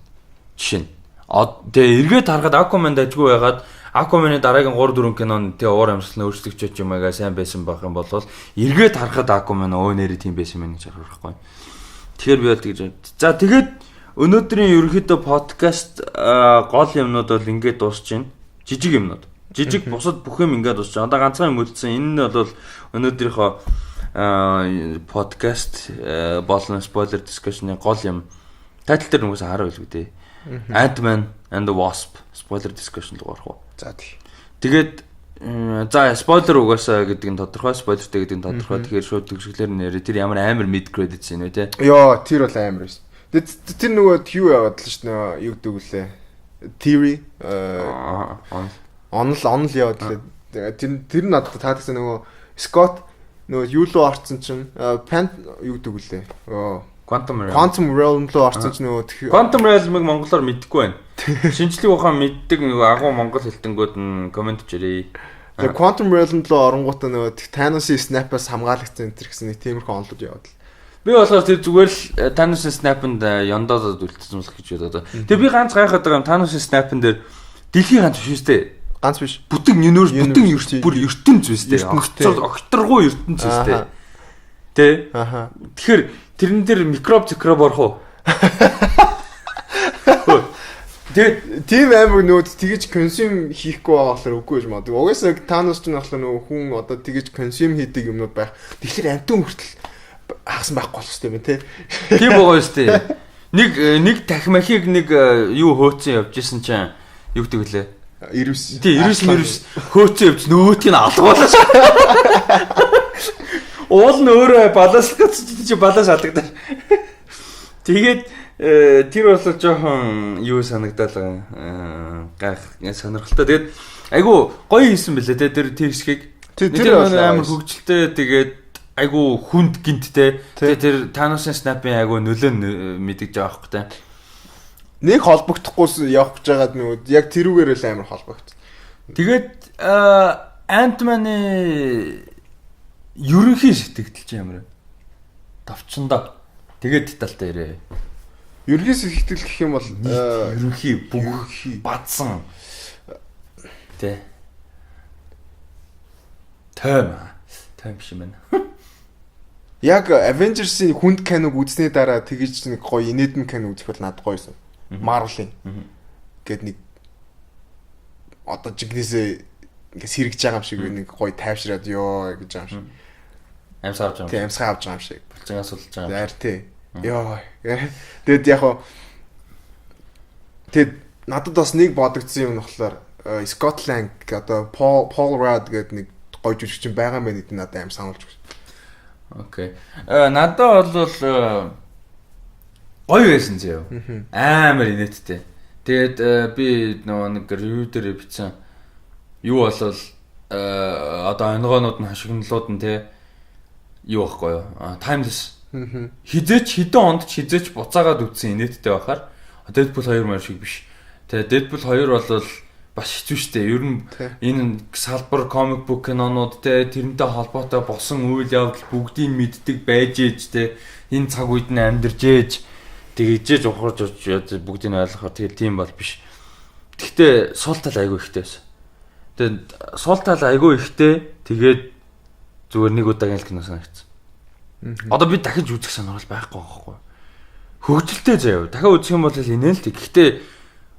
Жишээ нь. Тэгээ эргээд харахад Aquaman дажгүй байгаад Aquaman-ы дараагийн 3 4 кинонд тэгээ уур амьсгал нь өөрчлөгдөж юм байгаа сайн байсан байх юм бол эргээд харахад Aquaman нэрээ тийм байсан мэн гэж харах байхгүй. Тэгэхээр би бол тэгж байна. За тэгээд өнөөдрийн ерөнхийдөө подкаст гол юмнууд бол ингээд дуусч байна. Жижиг юмнууд. Жижиг бусад бүх юм ингээд дуусч байна. Одоо ганцхан юм үлдсэн. Энэ нь бол өнөөдрийнхөө подкаст болон spoiler discussion-ы гол юм. Тайтл дээр нүгээс хараа байлгүй дээ. Ant-Man and the Wasp spoiler discussion руу орох уу. За тий. Тэгээд за spoiler угаасаа гэдэг нь тодорхой, spoilerтэй гэдэг нь тодорхой. Тэгэхээр шууд төгсгөлээр нэрээ тэр ямар амар mid credits юм вэ те. Йоо, тэр бол амар байсан. Тэр нөгөө юу яваад л шүү дээ. Юу гэдэг үлээ. Theory онл яваад л. Тэр надад таадагсан нөгөө Scott нөгөө юу руу орсон чинь юу гэдэг үлээ. Quantum Realm руу орсон ч нөгөө Quantum Realm-ыг монголоор мэдэхгүй байна. Шинжлэх ухаан мэддэг нөгөө агуу монгол хэлтэнгүүд нь комент чирээ. Тэгээ Quantum Realm руу оронгуудаа нөгөө Thanos-ийн snap-аас хамгаалагцсан энэ гэсэн нэг тиймэрхүү онлууд яваад л. Би болохоор тэр зүгээр л Thanos-ийн snap-нд ёндоод үлдсэн л гэж бодоод. Тэгээ би ганц гайхаад байгаа юм Thanos-ийн snap-н дээр дэлхийн ганц биш үстэй. Ганц биш. Бүтэн universe бүр ертөнц үстэй. Огторгуу ертөнц үстэй. Тэ? Аха. Тэгэхээр тэрэн дээр микроб орох уу? Тэгээд тийм амар нүүд тэгэж консюм хийхгүй байгаа болохоор үгүй гэж магадгүй. Угаасаа Thanos ч болохоор нөгөө хүн одоо тэгэж консюм хийдэг юмнууд байх. Тэгэхээр амтун хүртэл хагасан байхгүй болох хэрэгтэй юм тий. Тийм байгаа шүү дээ. Нэг тахимахыг нэг юу хөөцөн явж исэн чинь юу гэдэг вүлээ? 99. Тий 99 хөөцөн явж нөгөөтгийг алгуулаач. Уул нь өөрөө балаас чи балаас алдагдаа. Тэгээд тэр бол жоохон юу санагдал гайх сонирхолтой. Тэгээд айгу гоё хийсэн бэлээ те тэр хэсгийг. Тэр амар хөгжилтэй тэгээд айгу хүнд гинттэй. Тэгээд тэр Thanos-ын snap-ын айгу нөлөө мэдэж байгаа байхгүй те. Нэг холбогдохгүйс явах гэж байгаад нөгөө яг тэрүүгээр л амар холбогд. Тэгээд Ant-Man-ы ерөнхий сэтгэл чи ямар вэ? Тавчандаа. Тэгээд детальтай ирээ. Ерөнхий сэтгэл гэх юм бол ерөнхий бүх бадсан. Тэ. Тэм биш юм байна. Яг Avengers-ийн хүнд киног үзсний дараа тэгэж нэг гоё инээдэн кино үзэх бол надад гоёсэн. Marvel-ийн. Гэт нэг одоо жигнэсээ ингээ сэргэж байгаа юм шиг нэг гоё тайвшраад ёо гэж байгаа юм шиг. Амьсгаа авч байгаа. Тийм амьсгаа авч байгаа юм шиг. Булчингаас сулж байгаа. Зайр тий. Ёо. Тэгэд яг хоо тэгэд надад бас нэг бодогдсон юм болохоор Scott Lang одоо Paul Rudd гэдэг нэг гоё жүжигчин байгаа юм байна гэдэг надад аим сануулж байна. Окей. Надад бол гоё байсан зөө. Амар инээдтэй. Тэгээд би нөгөө нэг review дээр бичсэн. Юу болвол одоо онгоонууд нь хашигналууд нь те юу байхгүй юу? Timeless. Хизээч хэдэн онд ч хизээч буцаагаад үтсэн инээдтэй байхаар Deadpool 2 мөр шиг биш. Тэгээ Deadpool 2 бол бас хэцүү шттэ. Ер нь энэ салбар comic book кинонууд те тэрнтэй холбоотой босон үйл явдал бүгдийг мэддэг байж ээж те энэ цаг үед нь амьдарч ээж тэгжээж ухарж бүгдийг нь ойлгохоор тэгээ тийм бол биш. Гэхдээ сул тал айгүй ихтэй байсан. Тэгээд сул тал айгүй ихтэй тэгээд зүгээр нэг удаагийн л кино санагдсан. Одоо би дахиж үзэх сонирхол байхгүй байхгүй. Хөгжилтэй заяа. Дахиад үзэх юм бол инээ л тэг. Гэхдээ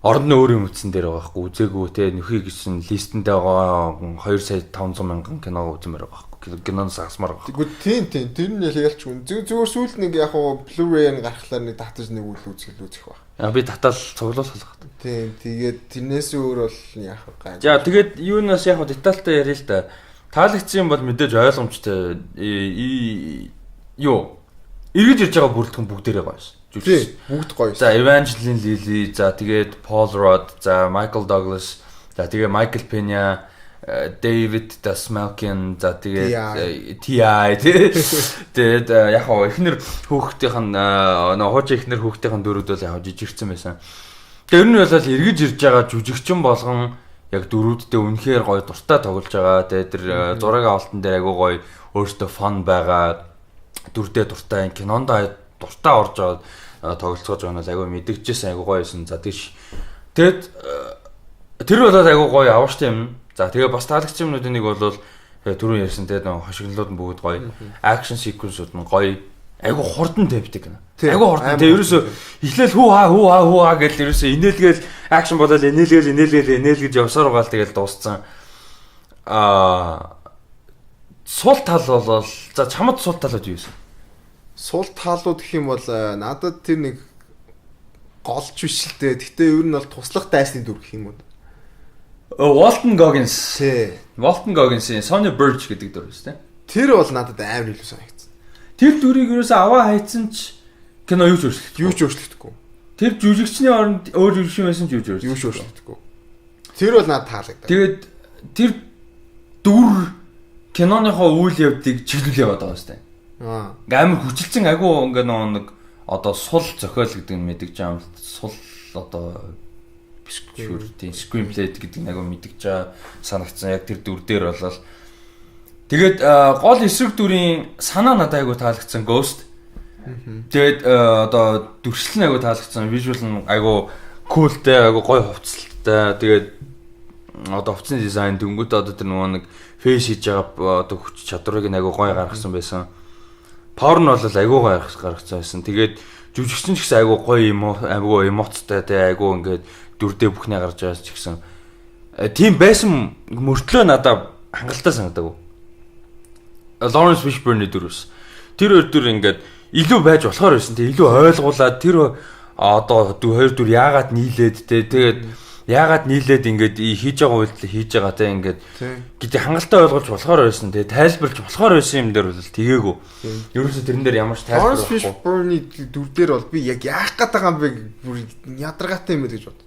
орон нь өөр юм үтсэн дээр байгаа байхгүй. Үзээгүй те нөхий гэсэн листэндээ байгаа 2,500,000 кино үзмээр байгаа байхгүй. Киноноос асмаар байгаа. Тэгвэл тийм тэр нь ялч хүн. Зүгээр сүүлд нэг яг хуу Blu-ray-г гаргахлаар нэг татаж нэг үйл үзэх байх. Би татаал цуглуул болох. Тийм тэгээд тэрнээс өөр бол яах вэ? За тэгээд юунаас яг детальтай ярил л да. Таалагдсан юм бол мэдээж ойлгомжтой. Юу эргэж ирж байгаа бүрэлдэхүүн бүгдээрээ гоё шээ. Бүгд гоё. За Evangeline Lilly, за тэгээд Paul Rudd, за Michael Douglas, за тэгээд Michael Pena, David Dastmalchian, за тэгээд TI тэгээд яг хоо эхнэр хүүхдийн хуучин эхнэр хүүхдийн дөрүүд бол яг жижигэрсэн байсан. Тэр нь бол эргэж ирж байгаа жүжигчин болгон яг дөрүүддээ үнэхээр гоё дуртай тоглож байгаа. Тэгээд тэр зураг авалтан дээр айгуу гоё өөртөө фан байгаа. Дүрдээ дуртай кинонд дуртай орж байгаа тоглолцоож байгаа нь айгуу мэдгэжсэн айгуу гоё байсан. За тэгэд тэр бол айгуу гоё авааштай юм. За тэгээ бас таалагдсан юмнуудын нэг бол түрүүн ярьсан тэгээд хошигнолууд нь бүгд гоё. Акшн секвенсүүд нь гоё. айгу хурдан тавьдаг гэнэ. Айгу хурдан. Тэгээ ерөөсөө эхлээл хүү хаа гэж ерөөсөө инээлгээл акшн болоод инээлгэж явсаар байгаа л тэгэл дууссан. Сул тал бол за чамд сул талууд юу вэ? Сул талууд гэх юм бол надад тэр нэг голч биш л дээ. Гэхдээ ер нь бол туслах дайсны дүр гэх юм уу? Walton Goggins-ийн Sonny Burch гэдэг дүр шүү дээ. Тэр бол надад амар илүү санагдсан. Тэр дүрийг ерөөсөө аваа хайцсан ч кино юу ч өөрчлөгдөхгүй. Тэр жүжигчний оронд өөр жүжигчин байсан ч юу ч өөрчлөгдөхгүй. Тэр бол надад таалагдав. Тэгээд тэр дүр киноныхоо үйл явдлыг чиглүүл яваад байгаа шүү дээ. Амар хүчилсэн агуу ингээ нэг одоо сул зохиол гэдэг нь мэдгэж байгаа юм. Сул одоо screenplay гэдэг нэг мэдгэж санагдсан. Яг тэр дүр дээр болол тэгээд гол эсрэг дүрийн санаа надад айгу таалагдсан Ghost. Тэгээд одоо дүрслэл нь айгу таалагдсан. Visual нь айгу coolтэй, айгу гоё хувцастай. Тэгээд одоо хувцсны дизайн дөнгөд одоо тэр нэг face хийж байгаа одоо хүч чадварыг айгу гоё гаргасан байсан. Power нь бол айгу гоё гаргасан байсан. Тэгээд жүжигчин ч гэсэн айгу гоё юм айгу эмоцтой тэ айгу ингээд дүрдээ бүхнээ гарч байгаа ч гэсэн тийм байсан мөртлөө надад хангалттай санагдаг. Lawrence Fishburne-ийн дүрс. Тэр хоёр дүр ингээд илүү байж болохоор байсан. Тэг илүү ойлгуулад тэр одоо хоёр дүр яагаад нийлээд тэгээд яагаад нийлээд ингээд хийж байгаа үйлдэл хийж байгаа те ингээд гэдэг хангалттай ойлгуулж болохоор байсан. Тэгээд тайлбарлаж болохоор байсан юм дээр бол тэгээгүй. Ерөөсө тэрэн дээр ямар ч тайлбар байхгүй. Fishburne-ийн дүр дээр бол би яг яах гээд байгаа юм бэ бүр ядаргаатай юм гэж бод.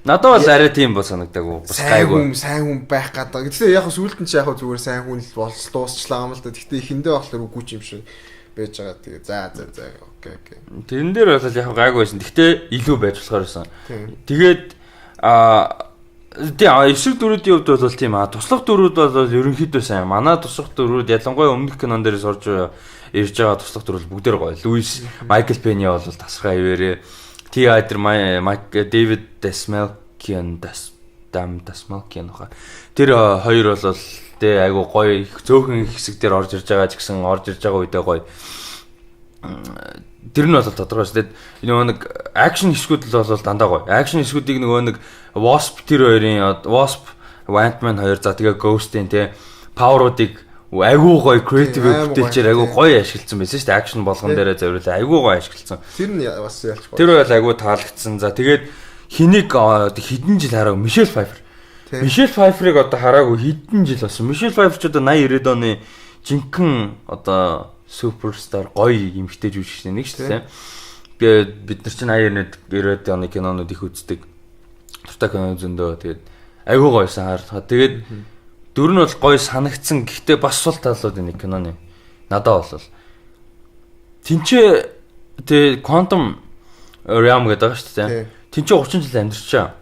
Надад бол арай тийм бол санагдаагүй. Бас гайгүй. Сайн хүн байх гэдэг. Гэхдээ яг сүүлд нь ч яг зүгээр сайн хүн л дуусчлаа юм л да. Гэхдээ ихэндээ болохоор үгүй юм шиг байж байгаа. Тэгээ за окей. Тэрэн дээр бол яг гайгүй байсан. Гэхдээ илүү байж болохоор байсан. Тэгээд эсрэг дүрүүдийн хувьд бол тийм туслах дүрүүд бол ерөнхийдөө сайн. Манай туслах дүрүүд ялангуяа өмнөх кинон дээрээс орж ирж байгаа туслах дүр бол бүгдээр гоё. Луис Майкл Пенни бол тасархай хэвээрээ. David Dasmalkian хаа. Тэр хоёр бол тэ айгу гоё зөөхөн хэсэг дээр орж ирж байгаа ч гэсэн орж ирж байгаа үедээ гоё. Тэр нь бол тодорхой шүү дээ. Нөгөө нэг акшн хэсгүүд л бол дандаа гоё. Акшн хэсгүүдийг нөгөө нэг Wasp тэр хоёрын Wasp, Ant-Man хоёр за тэгээ Ghost-ийн тэ Power-уудыг айгуу гоё креатив бүтээлчээр айгуу гоё ашигласан байсан шүү дээ. Акшн болгон дээрээ зориулаа айгуу гоё ашигласан. Тэр нь бас ялч гоё. Тэр бол айгуу таалагдсан. За тэгээд хэнийг хэдэн жил хараагүй Michelle Pfeiffer. Michelle Pfeiffer-ыг одоо хараагүй хэдэн жил болсон. Michelle Pfeiffer ч одоо 80 90-ад оны жинхэнэ одоо суперстар гоё эмэгтэй жүжигчтэй нэг шүү дээ. Бид нар чинь 80 90-ад оны кинонууд их үздэг. Туртай кино зөндөө тэгээд айгуу гоёсан харахад тэгээд дүр нь бол гоё санагдсан. Гэхдээ бас сул талууд нэг киноны надад бол тэнцээ тэ Quantum Realm гэдэг байгаа шүү дээ. Тэнцээ 30 жил амьдарчаа.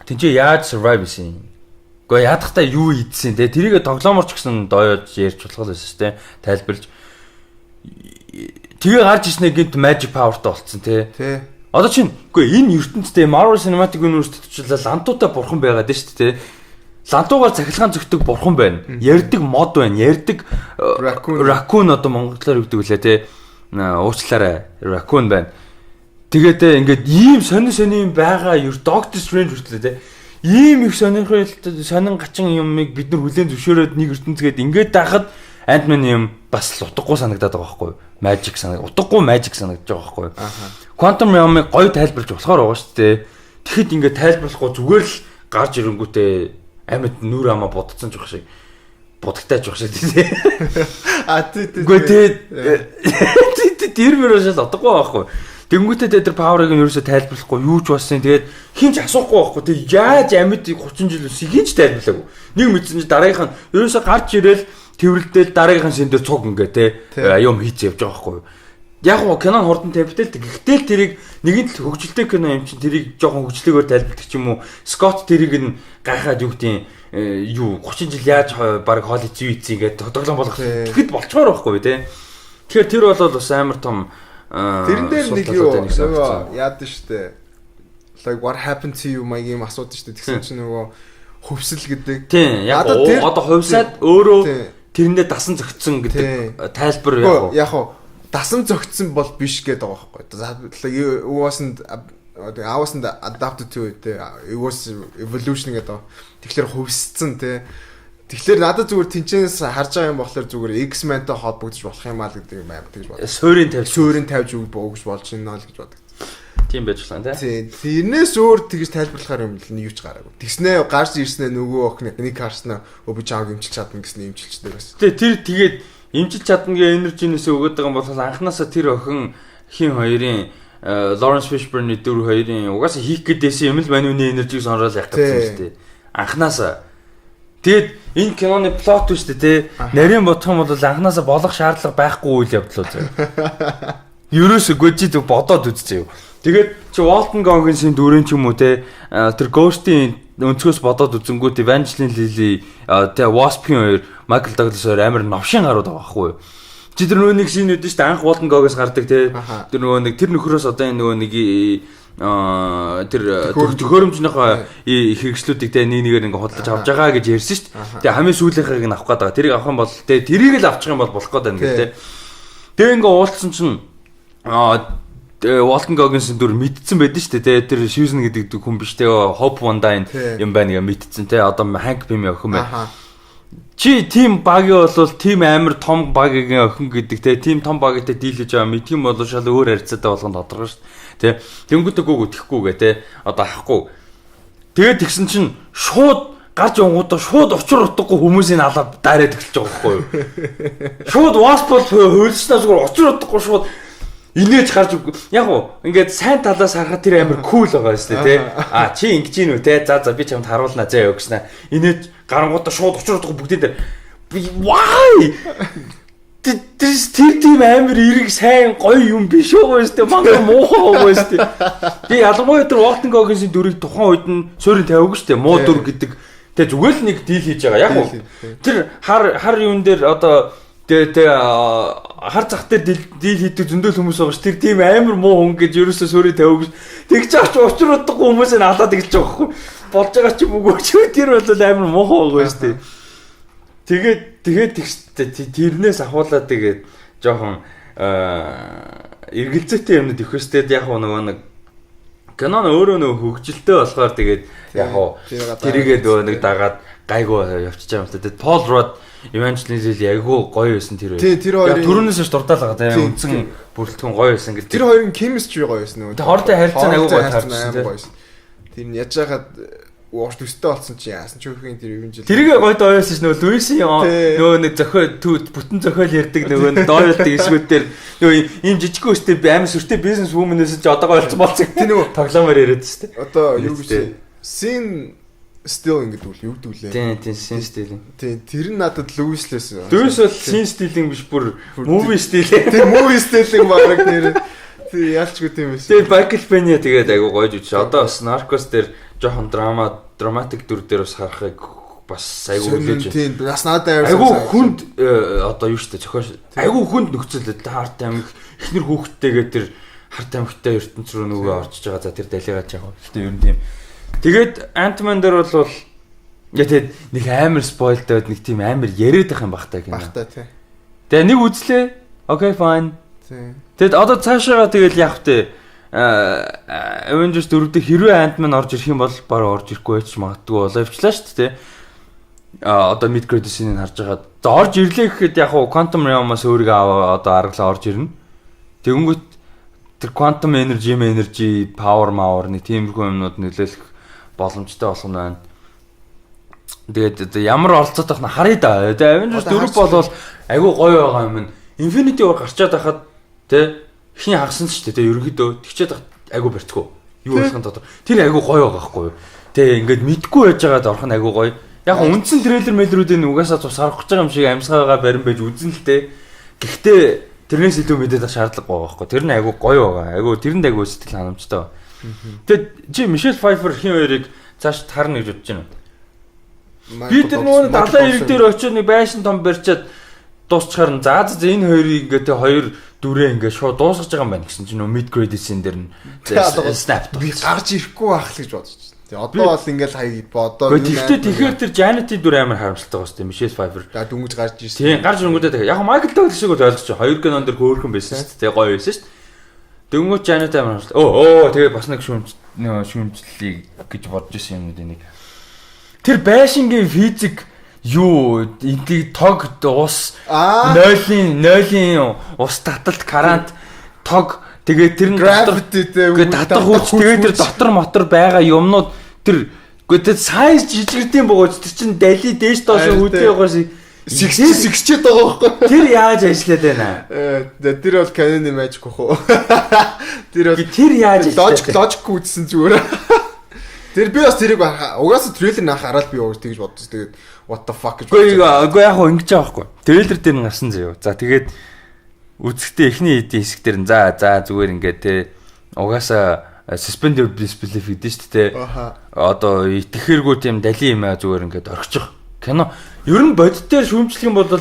Тэнцээ яаж survive хийсэн? Гэхдээ яадахтаа юу ийдсэн те тэрийг тоглоомор ч гэсэн дооёж ярьж болох байсан шүү дээ. Тайлбарлаж тэгээ гарч ирснээр гинт magic powerтай болцсон те. Одоо чинь үгүй энэ ертөнцтэй Marvel Cinematic Universe төчлөл лантуутай бурхан байгаад дээ шүү дээ. Лантуугаар цахилгаан зөгтөг бурхан байна. Ярддаг мод байна. Ярддаг raccoon одоо монголоор үгдэг үлээ те. Уучлаарай. Raccoon байна. Тэгээд ингээд ийм сони юм байгаа Doctor Strange хүртлээ те. Ийм их сонин гачин юмыг бид нар хүлээн зөвшөөрөөд нэг ертөнцгээд ингээд даахад Ant-Man юм бас л утгагүй санагдаад байгаа байхгүй юу? Утгагүй magic санагдаж байгаа байхгүй юу? Quantum Realm-ыг гоё тайлбарлаж болохоор байгаа шүү дээ. Тэгэхэд ингээд тайлбарлахгүй зүгээр л гарч ирэнгүүтээ амьд нүр амаа будцсан ч байх шиг будагтай ч байх шиг тий. Гэхдээ тэр мөрөөс л утгагүй байхгүй. Тэнгүүтээ тэр power-ыг нь ерөөсөө тайлбарлахгүй юу ч болсон. Тэгээд хин ч асуухгүй байхгүй. Тэг яаж амьд 30 жил үсийг хин ч тайлбарлаагүй. Нэг мэдсэн чи дараагийнх нь ерөөсөө гарч ирээл тэрвэрлдэл дараагийнх нь шин дээр цуг ингээ те юм хийц явж байгаа байхгүй юу. Яг гоо кинон хурдан тавьтал гэхдээ тэрийг нэгэн л хөгжилтэй кино юм чинь тэрийг жоохон хөгжлөөгөөр тайлбардаг ч юм уу. Скотт тэрийг нь гайхаад юу гэдэг юу 30 жил яаж баг Холли Зүйц ингээд тоглоом болгох тэгэхэд болчмоор байхгүй те. Тэгэхээр тэр бол бас амар том тэрэн дээр нэг юу нөгөө яад штэ. Like what happened to you маягийн асуудаг штэ. Тэгсэн чинь нөгөө хөвсөл гэдэг. Тийм яг одоо хувьсаад өөрөө тэрэндээ дасан зөгцсөн гэдэг тайлбар яг дасам зөгцсөн бол биш гэдэг байгаа байхгүй. It wasn't adapted to it. It was evolution гэдэг. Тэгэхээр хувьсцсан те. Тэгэхээр надад зүгээр тэнцэнээс харж байгаа юм болохоор зүгээр X-Men-тэй холбогдож болох юм аа гэдэг юм байна гэж бодлоо. Суурийн тавьж өгж болж байна л гэж бодлоо. Тийм байж байна тий. Тэрнээс өөр тэгж тайлбарлахаар юм л юу ч гараагүй. Тэгснээ гарч ирснээ нөгөө охин нэг харснаа би чааг имчилж чадна гэсэн имчилчдэг байсан. Тэр тэгээд имчилж чадна гэ энержинээс өгöd байгаа юм бол анханасаа тэр охин хин хоёрын Lawrence Fishburne-ийн дүр хоёрын угаасаа хийх гэдээсэн юм л маниуны энержиг сонрол явах гэсэн юм шүү дээ. Анханасаа. Тэгэд энэ киноны плот шүү дээ тий. Нарийн бодох юм бол анханасаа болох шаардлага байхгүй үйл явдал үү. Ерөөсөө гожид бодоод үзчихээ. Тэгээд чи Walton Goggins-ийн дүрэн ч юм уу те тэр Ghost-ийн өнцгөөс бодоод үзэнгүүт Evangeline Lilly те Wasp-ийн хоёр Michael Douglas-оор амар новшин гарууд байгаа байхгүй юу? Чи тэр нөгөө нэг шин үүдэн шүү дээ анх Walton Goggins гардаг те тэр нөгөө нэг тэр нөхрөөс одоо энэ нөгөө нэг тэр төхөөрөмжнийхөө хэрэгслүүдийг те нэгээр ингээ хөдөлж авч байгаа гэж ярьсан шүү дээ. Тэгээ хамгийн сүүлийнхийг нь авах гээд байгаа. Тэрийг авах юм бол те тэрийг л авчих юм бол болох гээд байна гэх те. Тэгээ ингээ уулцсан чинь Walton Goggins дүр мэдсэн байдэн шүү дээ. Тэр Susan гэдэг хүн биш те Hope Van Dyne юм байна гэ мэдсэн те. Одоо Hank Pym-ийн охин байна. Чи team баг-ийн бол team амар том баг-ийн охин гэдэг те. Team том баг-тай дийлж байгаа мэдх юм бол шал өөр харьцаатай болгоно тодорхой шүү дээ. Тэ. Тэнгүүтээ гүг тэхгүй гэ те. Одоо авахгүй. Тэгээд тэгсэн чинь шууд гарч явгуудаа шууд учир утгагүй хүмүүсийн алаад дайраад эхэлж байгаа байхгүй юу? Шууд Wasp бол хуйлснаа зүгээр учир утгагүй шууд инээж гарч яг уу ингээд сайн талаас харахад тэр амар кул байгаа шүү дээ тий. Чи ингэж ийн үү те. За би чамд харуулнаа заа юу гэснэ. Инээж гарангуудаа шууд учир утгагүй бүгдээ дээр why тэр тийм амар эрэг сайн гоё юм биш үү шүү дээ. Мангар муухай байгаа шүү дээ. Би ялангуяа тэр Walton Goggins-ийн дүрийг тухайн үед нь суурин тавиагүй шүү дээ. Муу дүр гэдэг тэг зүгээр л нэг дийл хийж байгаа. Яг уу тэр хар юун дээр одоо тэг хар зах дээр дийл хийдэг зөндөл хүмүүс байгаа ш. Тэр тийм амар муу хүн гэж ерөөсөө суурин тавиагүй. Тэгж авч учруудахгүй хүмүүсээ алаад эхэлж байгаа хгүй. Болж байгаа ч юм уу ч тэр бол амар муухай байгаа шүү дээ. Тэгээд тэрнээс ахуулаад тэгээд жоохон эргэлзээтэй юмнууд их өстэй яг нөгөө нэг кинон өөрөө нөгөө хөгжилтэй болохоор тэгээд яг тэрийгээ нөгөө нэг дагаад гайгүй явчихж байгаа юм л да. Paul Rudd Evangeline Lilly айгүй гоё байсан тэр хоёр. Тэр хоёрын түрүүнээс ч дуртаалгаа тийм үндсэн бүрэлдэхүүн гоё байсан гэдэг. Тэр хоёрын chemistry гоё байсан нөгөө. Тэр хоорондоо харилцаа айгүй гоё таарсан. Тэр нь яаж яхад ууш төстэй болсон чи яасан ч өхийн тэр юм жил. Тэрийг гойд ойлсон ш нөгөө Луисийн нөгөө нэг зохиол бүтэн зохиол ярьдаг нөгөө нэг дойлдог эсгүүдээр нөгөө ийм жижиг өстэй амар сүртэй бизнес вуменээс ч одоо ойлцсон болцсон. Тэр нөгөө тоглоомоор яриад ш. Одоо юу гэж Sin Still ингэдэг үл юу гэдэг үлээ. Тийм Sin Still. Тийм тэр нь надад Луислээс. Луис бол Sin Still-ing биш бүр movie Still. Тийм movie Still-ing баг нэр. Тийм ялчгүй тийм байсан. Тийм Michael Pena тэгээд айгу гойж үз. Одоо бас Narcos дээр жоохон драматик дүр дээр бас харахыг бас айгу хүлээж. Тийм бас надад айгу хүнд одоо юу штэ зохиош айгу хүнд нөхцөл харт амиг ихнэр хүүхдтэйгээ тэр харт амигтай ертөнц рүү нөгөө орчиж байгаа. За тэр далигач яг. Гэтэ ер нь тийм. Тэгээд Ant-Man дээр бол яа тэгээд нэг амар спойлдаад нэг тийм амар яриад байх юм багтаа гинэ. Багтаа тий. Тэгээ нэг үзлээ. Okay fine. Тий. Тэгэд одоо цаашаа тэгэл явах те Avengers 4 дэх хэрвээ Ant-Man орж ирэх юм бол бараг орж ирэхгүй байж магадгүй болоо явчлаа шүү дээ. Одоо mid credits-ийг харж байгаа. За орж ирлээ гэхэд яг уу Quantum Realm-аас өөрийгөө аваа одоо аргалаа орж ирнэ. Тэгэнгүүт тэр Quantum Energy, Power нэг тиймэрхүү юмнууд нөлөөлөх боломжтой болох нь байна. Тэгээд ямар оролцоод байх нь харъя да. Тэгээд Avengers 4 бол айгүй гоё байгаа юм. Infinity War гарчаад байхад тэ ихний хагасан ч тэ ерөнхийдөө тэгчээд айгүй барьцгүй. Юу болох нь тодор. Тэр айгүй гоё байгаа байхгүй юу? Тэ ингээд мэдгүй байж байгаад орох нь айгүй гоё. Яг үндсэн трейлер мэлрүүдийн угаасаа цус харах гэж байгаа юм шиг амьсгаагаа барин байж үзэн л тэ. Гэхдээ тэрнээс илүү мэдээд шаардлага байгаа байхгүй. Тэр нь айгүй гоё байгаа. Айгүй тэрэнд айгүй сэтгэл ханамжтай. Тэгээд чи Michelle Pfeiffer хин хоёрыг цааш харна гэж бодож байна. Би тэр нөгөө далайн ирэг дээр очиод нэг байшин том барьчаад дуусчихаар нь за энэ хоёрыг ингээ тэ хоёр дүрээ ингээ шууд дуусгаж байгаа юм байна гэсэн чинь нөө mid grade scene дээр нь snap. Би гарч ирэхгүй байх л гэж бодож байна. Тэгээ одоо бол ингээл хаяг одоо тэгэхээр тэр Janet-ийн дүр амар харамсалтай байгаа юм Michelle Pfeiffer. За дүнгэж гарч ирсэн. Тийм гарч ирэнгүүтээ тэгээ. Яг Michael Douglas шиг бол ойлгож байгаа. 2 кинонд дэр хөөрхөн байсан шүү дээ. Гоё байсан шүү дээ. Дөнгөж Janet амар харамсалтай. Тэгээ бас нэг шүүмжлэлийг гэж бодож исэн юм нэг. Тэр байшингийн физик юу энийг тог ус 0-ийн ус таталт карант тог тэгээд тэр нь татах хүч тэгээд тэр дотор мотор байгаа юмнууд тэр үгүй тэр сайз жижигэрдэм богооч тэр чин дали дээш доош үүдээ байгаа шиг сэгсчээд байгаа байхгүй тэр яаж ажиллаад байна тэр бол Canon Magic гоо тэр яаж логик үзсэн зүгээр тэр би бас тэрийг угаасаа трейлер наах хараад би уус тэгж бодсон тэгээд what the fuck гэж үгүй яг хөө ингэж байгаа байхгүй трейлер дээр нь гарсан заяа за тэгээд үзэхдээ эхний хэсэг дээр нь за зүгээр ингээд те угаасаа suspended disbelief гэдэг шүү дээ одоо итгэхэргүй тийм дали юм аа зүгээр ингээд орхичих кино ер нь бодит дээр шүүмжлэх юм бол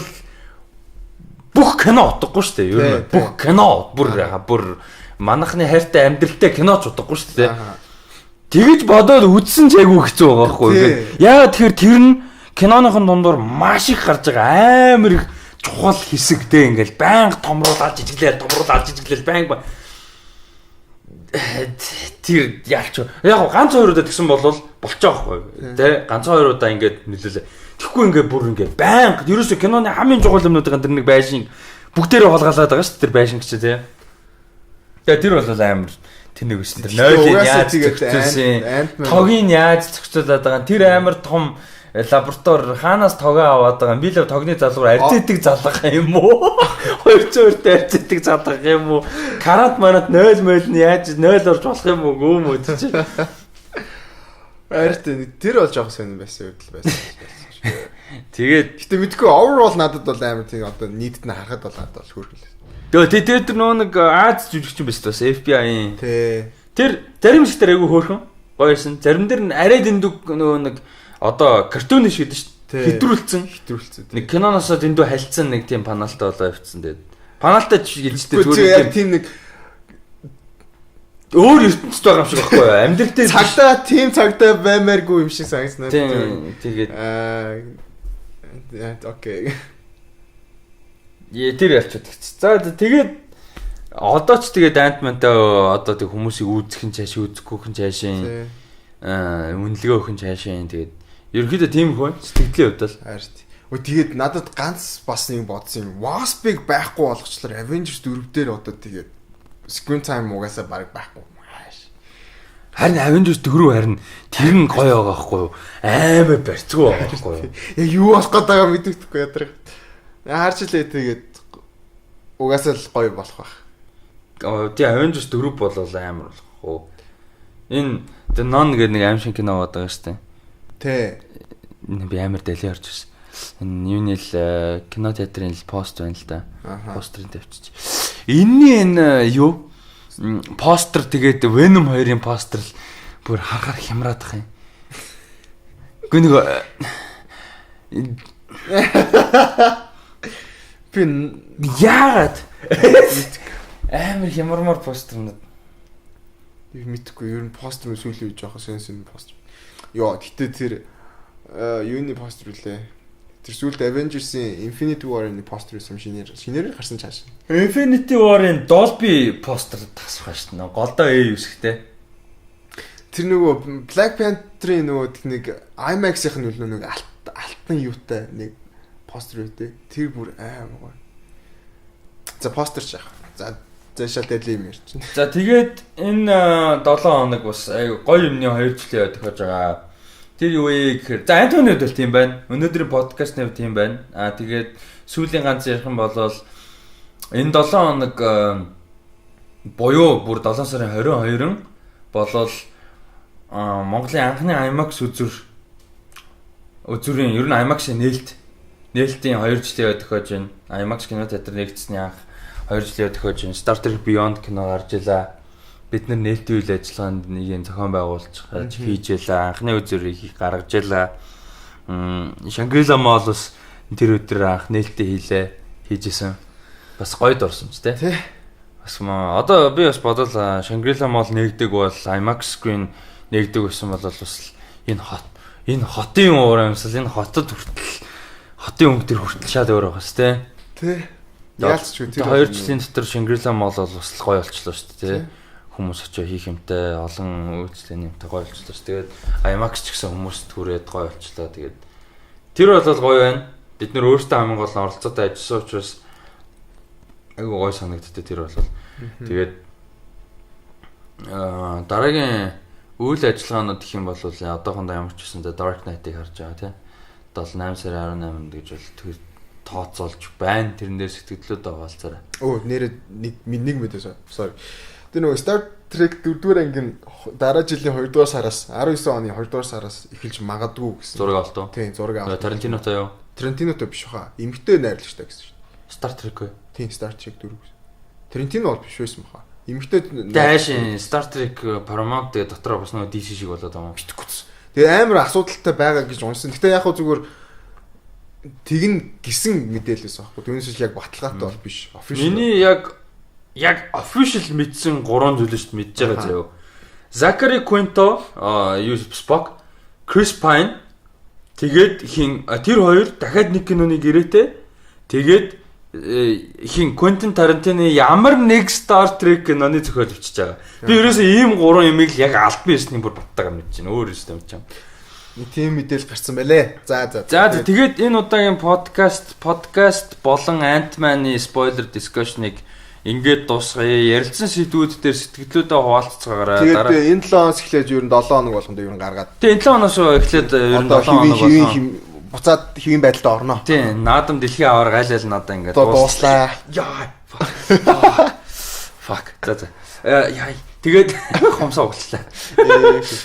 бүх кино утгагүй шүү дээ ер нь бүх кино бүр манахны хайртай амьдралтай киноч утгагүй шүү дээ тэгэж бодоод үзсэн ч айгүй хэцүү байгаа байхгүй яагаад тэгэхээр тэр нь киноныхон дундуур маш их гарч байгаа амар их чухал хэсэгтэй ингээл байнга томруулаад жижиглээл байнга тэр яалч яг ганц хоёр удаа тэгсэн болвол болчихоо байхгүй тий ганц хоёр удаа ингээд нөлөөлөө тэгэхгүй ингээд бүр ингээд байнга ерөөсө киноны хамгийн чухал юмнуудын тэр нэг байшин бүгдээрээ холгаалаад байгаа шүү дээ тэр байшин гэж тий тэгээ тэр бол амар тэнэг өссөн тэр нойлын яаж зохицуулсан тогийн яаж зохицуулаад байгаа тэр амар том лаборатори хаанаас тогоо аваад байгаа би л тогны залгуур арзитик залгах юм уу 200-т арзитик залгах юм уу карат манат 0 нь яаж 0 орж болох юм уу гөөмөд чи арт тэр бол жоох сонирн байсан үйл байсан тэгээд гэтээ мэдгүй overall надад бол амар тийм одоо нийтэд нь харахад бол хөөрхөл тэгээд тэр нэг Аз жүжигчин байсан бас FBI-ийн тэр зарим хэсгээр айгүй хөөрхөн гоёсэн зарим дээр нь арай дэндүг нөгөө нэг одоо картон шиг гэдэг шүү хэтрүүлсэн нэг киноноос дэндүү халцсан нэг тийм паналтай болоо явцсан тэгээд паналтай гэлжтэй зүгээр тийм нэг өөр ертөнцид байгаа юм шиг байхгүй юу амьдрал дээр цагтаа баймааргүй юм шиг санагснаа тэгээд окей тэр ялчаад гиц. За тэгээд одоо ч тэгээд Ant-Man-тай одоо тэг хүмүүсийг үүсгэх нь цааш үүсгэхгүй нь цаашийн үнэлгээ өгөх нь цаашийн тэгээд ерөнхийдөө тийм хөө сэтгэлийн хувьд л харт. Тэгээд надад ганц бас нэг бодсон юм. Wasp-ыг байхгүй болгочлоор Avengers 4 дээр одоо тэгээд screen time угаасаа баг байхгүй. Харин Avengers 4 харин тэр нь гоё байгаа байхгүй юу? Амар барьцгүй байгаа байхгүй юу? Яг юу болох гэдэг мэддэхгүй ядрах. Харчлаа тэгээд угаасаа л гоё болох байх. Тэгээ Avengers 4 болол амар болох уу? Энэ The Nun гэдэг нэг аим шиг кино байгаа шүү дээ. Тэ. Би амар дали орж ирсэн. Энэ юуны л кино театрын л пост байна л да. Постерыг тавьчих. Энэ юу? Постэр тэгээд Venom 2-ын постэр л бүр ханхаар хямраад байгаа юм. Гүн нэг пин яагаад амар хямармар постэр надад мэдхгүй ер нь постэр сүүлийн үе жоохоо сенсэн постэр. Йоо гэтээ тэр юуны постэр үлээ. Тэр сүүлд Avengers-ийн Infinity War-ын постэр юм шинээр гарсан чааш. Infinity War-ын Dolby постэр тасах шүү дээ. Голдоо үсгтэй. Тэр нөгөө Black Panther-ийн нөгөө нэг IMAX-ийнх нь нэг алтан юутай нэг постэр үүдээ. Тэр бүр амар гоё. За постэр шах. За зэшэл дэдли юм ярьж байна. За тэгээд энэ 7 хоног бас гоё юмны 2 жилийн яваад тохиож байгаа. Тэр юу вэ гэхээр за Антони бол тийм байна. Өнөөдрийн подкаст нэв тийм байна. Тэгээд сүүлийн ганц ярих юм бол энэ 7 хоног буюу бүр 7 сарын 22-нд болол Монголын анхны IMAX үзүрийн ер нь IMAX-ийн нээлтийн 2 жилийн яваад тохиож байна. IMAX кино театр нэгдсэний анх 2 жилийн яваад тохиож байна. Star Trek Beyond кино гарч илаа. Бид нар нээлтийн үйл ажиллагаанд нэг юм зохион байгуулж хийж ялаа. Анхны үзүүрийг их гаргаж ялаа. Shangri-La Mall-с тэр өдөр анх нээлттэй хийжсэн. Бас гоё дурсамж тий. Бас одоо би бас бодлоо Shangri-La Mall нэгдэг бол IMAX screen нэгдэг байсан бол бас энэ хотын уур амьсгал энэ хотод хүртэл хотын өнгө төр хүртэл шал өөр байгаа шүү дээ. Тий. Яалч ч тэр 2 жилийн дотор Шангрила мол бол бас гоё болчлоо шүү дээ. Хүмүүс очиж хийх юмтай олон үйлчлэлийн юмтай гоё болчлоо шүү. Тэгээд IMAX ч гэсэн хүмүүст хүрээд гоё болчлоо. Тэгээд тэр бол гоё байна. Бид нөр өөрсдөө хамгийн гол нь оролцоотой ажилласан учраас айгүй гоё санагддаг тэр бол. Тэгээд дараагийн үйл ажиллагаанууд гэх юм бол одоохондоо ямар ч гэсэн Dark Knight-ыг харж байгаа тийм. 7-8 сарын 18-нд гэж бол тэр тооцоолж байна. Тэрнээс сэтгэлдээ хаваалцаарай. Нэрээ нэг мэдээ sorry. Тэр нөгөө Star Trek 4-р ангийн дараа жилийн 2-р сараас 19 оны 2-р сараас эхэлж магадгүй гэсэн. Зураг авлаа. Тийм, зураг авлаа. Тарантинотой юу? Тарантинотой биш хаа. Эмэгтэй найрлагчтай гэсэн шүү дээ. Star Trek үү? Тийм, Star Trek 4 гэсэн. Тарантино бол биш байсан баха. Эмэгтэй Дэшин Star Trek Paramount тэгээ дотроо бас нөгөө DC шиг болоод байгаа юм. Битгэвч. Тэгээ амар асуудалтай байгаа гэж уншсан. Гэтэ яг хөө зүгээр тэгин гисэн мэдээлэлээс аахгүй. Түүнээс яг баталгаатай бол биш. Миний яг official мэдсэн 3 зүйл шүү дээ мэдж байгаа заяа. Zachary Quinto, Spock, Chris Pine тэгээд тэр хоёр дахиад нэг киноны гэрээтэй тэгээд Quentin Tarantino ямар нэг Star Trek киноны зохиол өчөж байгаа. Би ерөөсөө ийм 3 ямиг л яг албан ёсны бүр баттайгаар мэдэж байна. Өөр юм чинь. Тийм мэдээлэл гарсан байлээ. За. Тэгээд энэ удаагийн подкаст болон Ant-Man-ы spoiler discussion-ыг ингээд дуусгая. Ярилцсан сэдвүүд дээр сэтгэлдээ хуваалццаагаараа. Тэгээд энэ 7 хоногс эхлээд ер нь 7 хоног болгонд ер нь гаргаад. Тэгээд энэ 7 хоногс эхлээд ер нь 7 хоног болгоно. Буцаад хэвийн байдалд орно. Тийм, наадам дэлхийн аваар гайлал надаа ингээд дууслаа. Яа. Fuck. За. Яа. Тэгээд хомсоо углаа.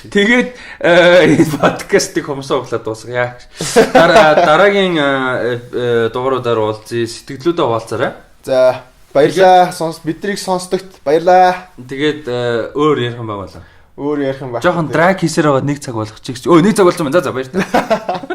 Тэгээд энэ подкастыг хомсоо углаад дуусгая. Дараагийн дугааруудаар уулзъя. Сэтгэлдээ хуваалцаарай. За, баярлаа. Бидрийг сонсдогт баярлаа. Тэгээд өөр ярих юм байгуулаа. Өөр ярих юм байна. Жохон драг хийсээр байгаа 1 цаг болгочих. Нэг цаг болсон байна. За баярлалаа.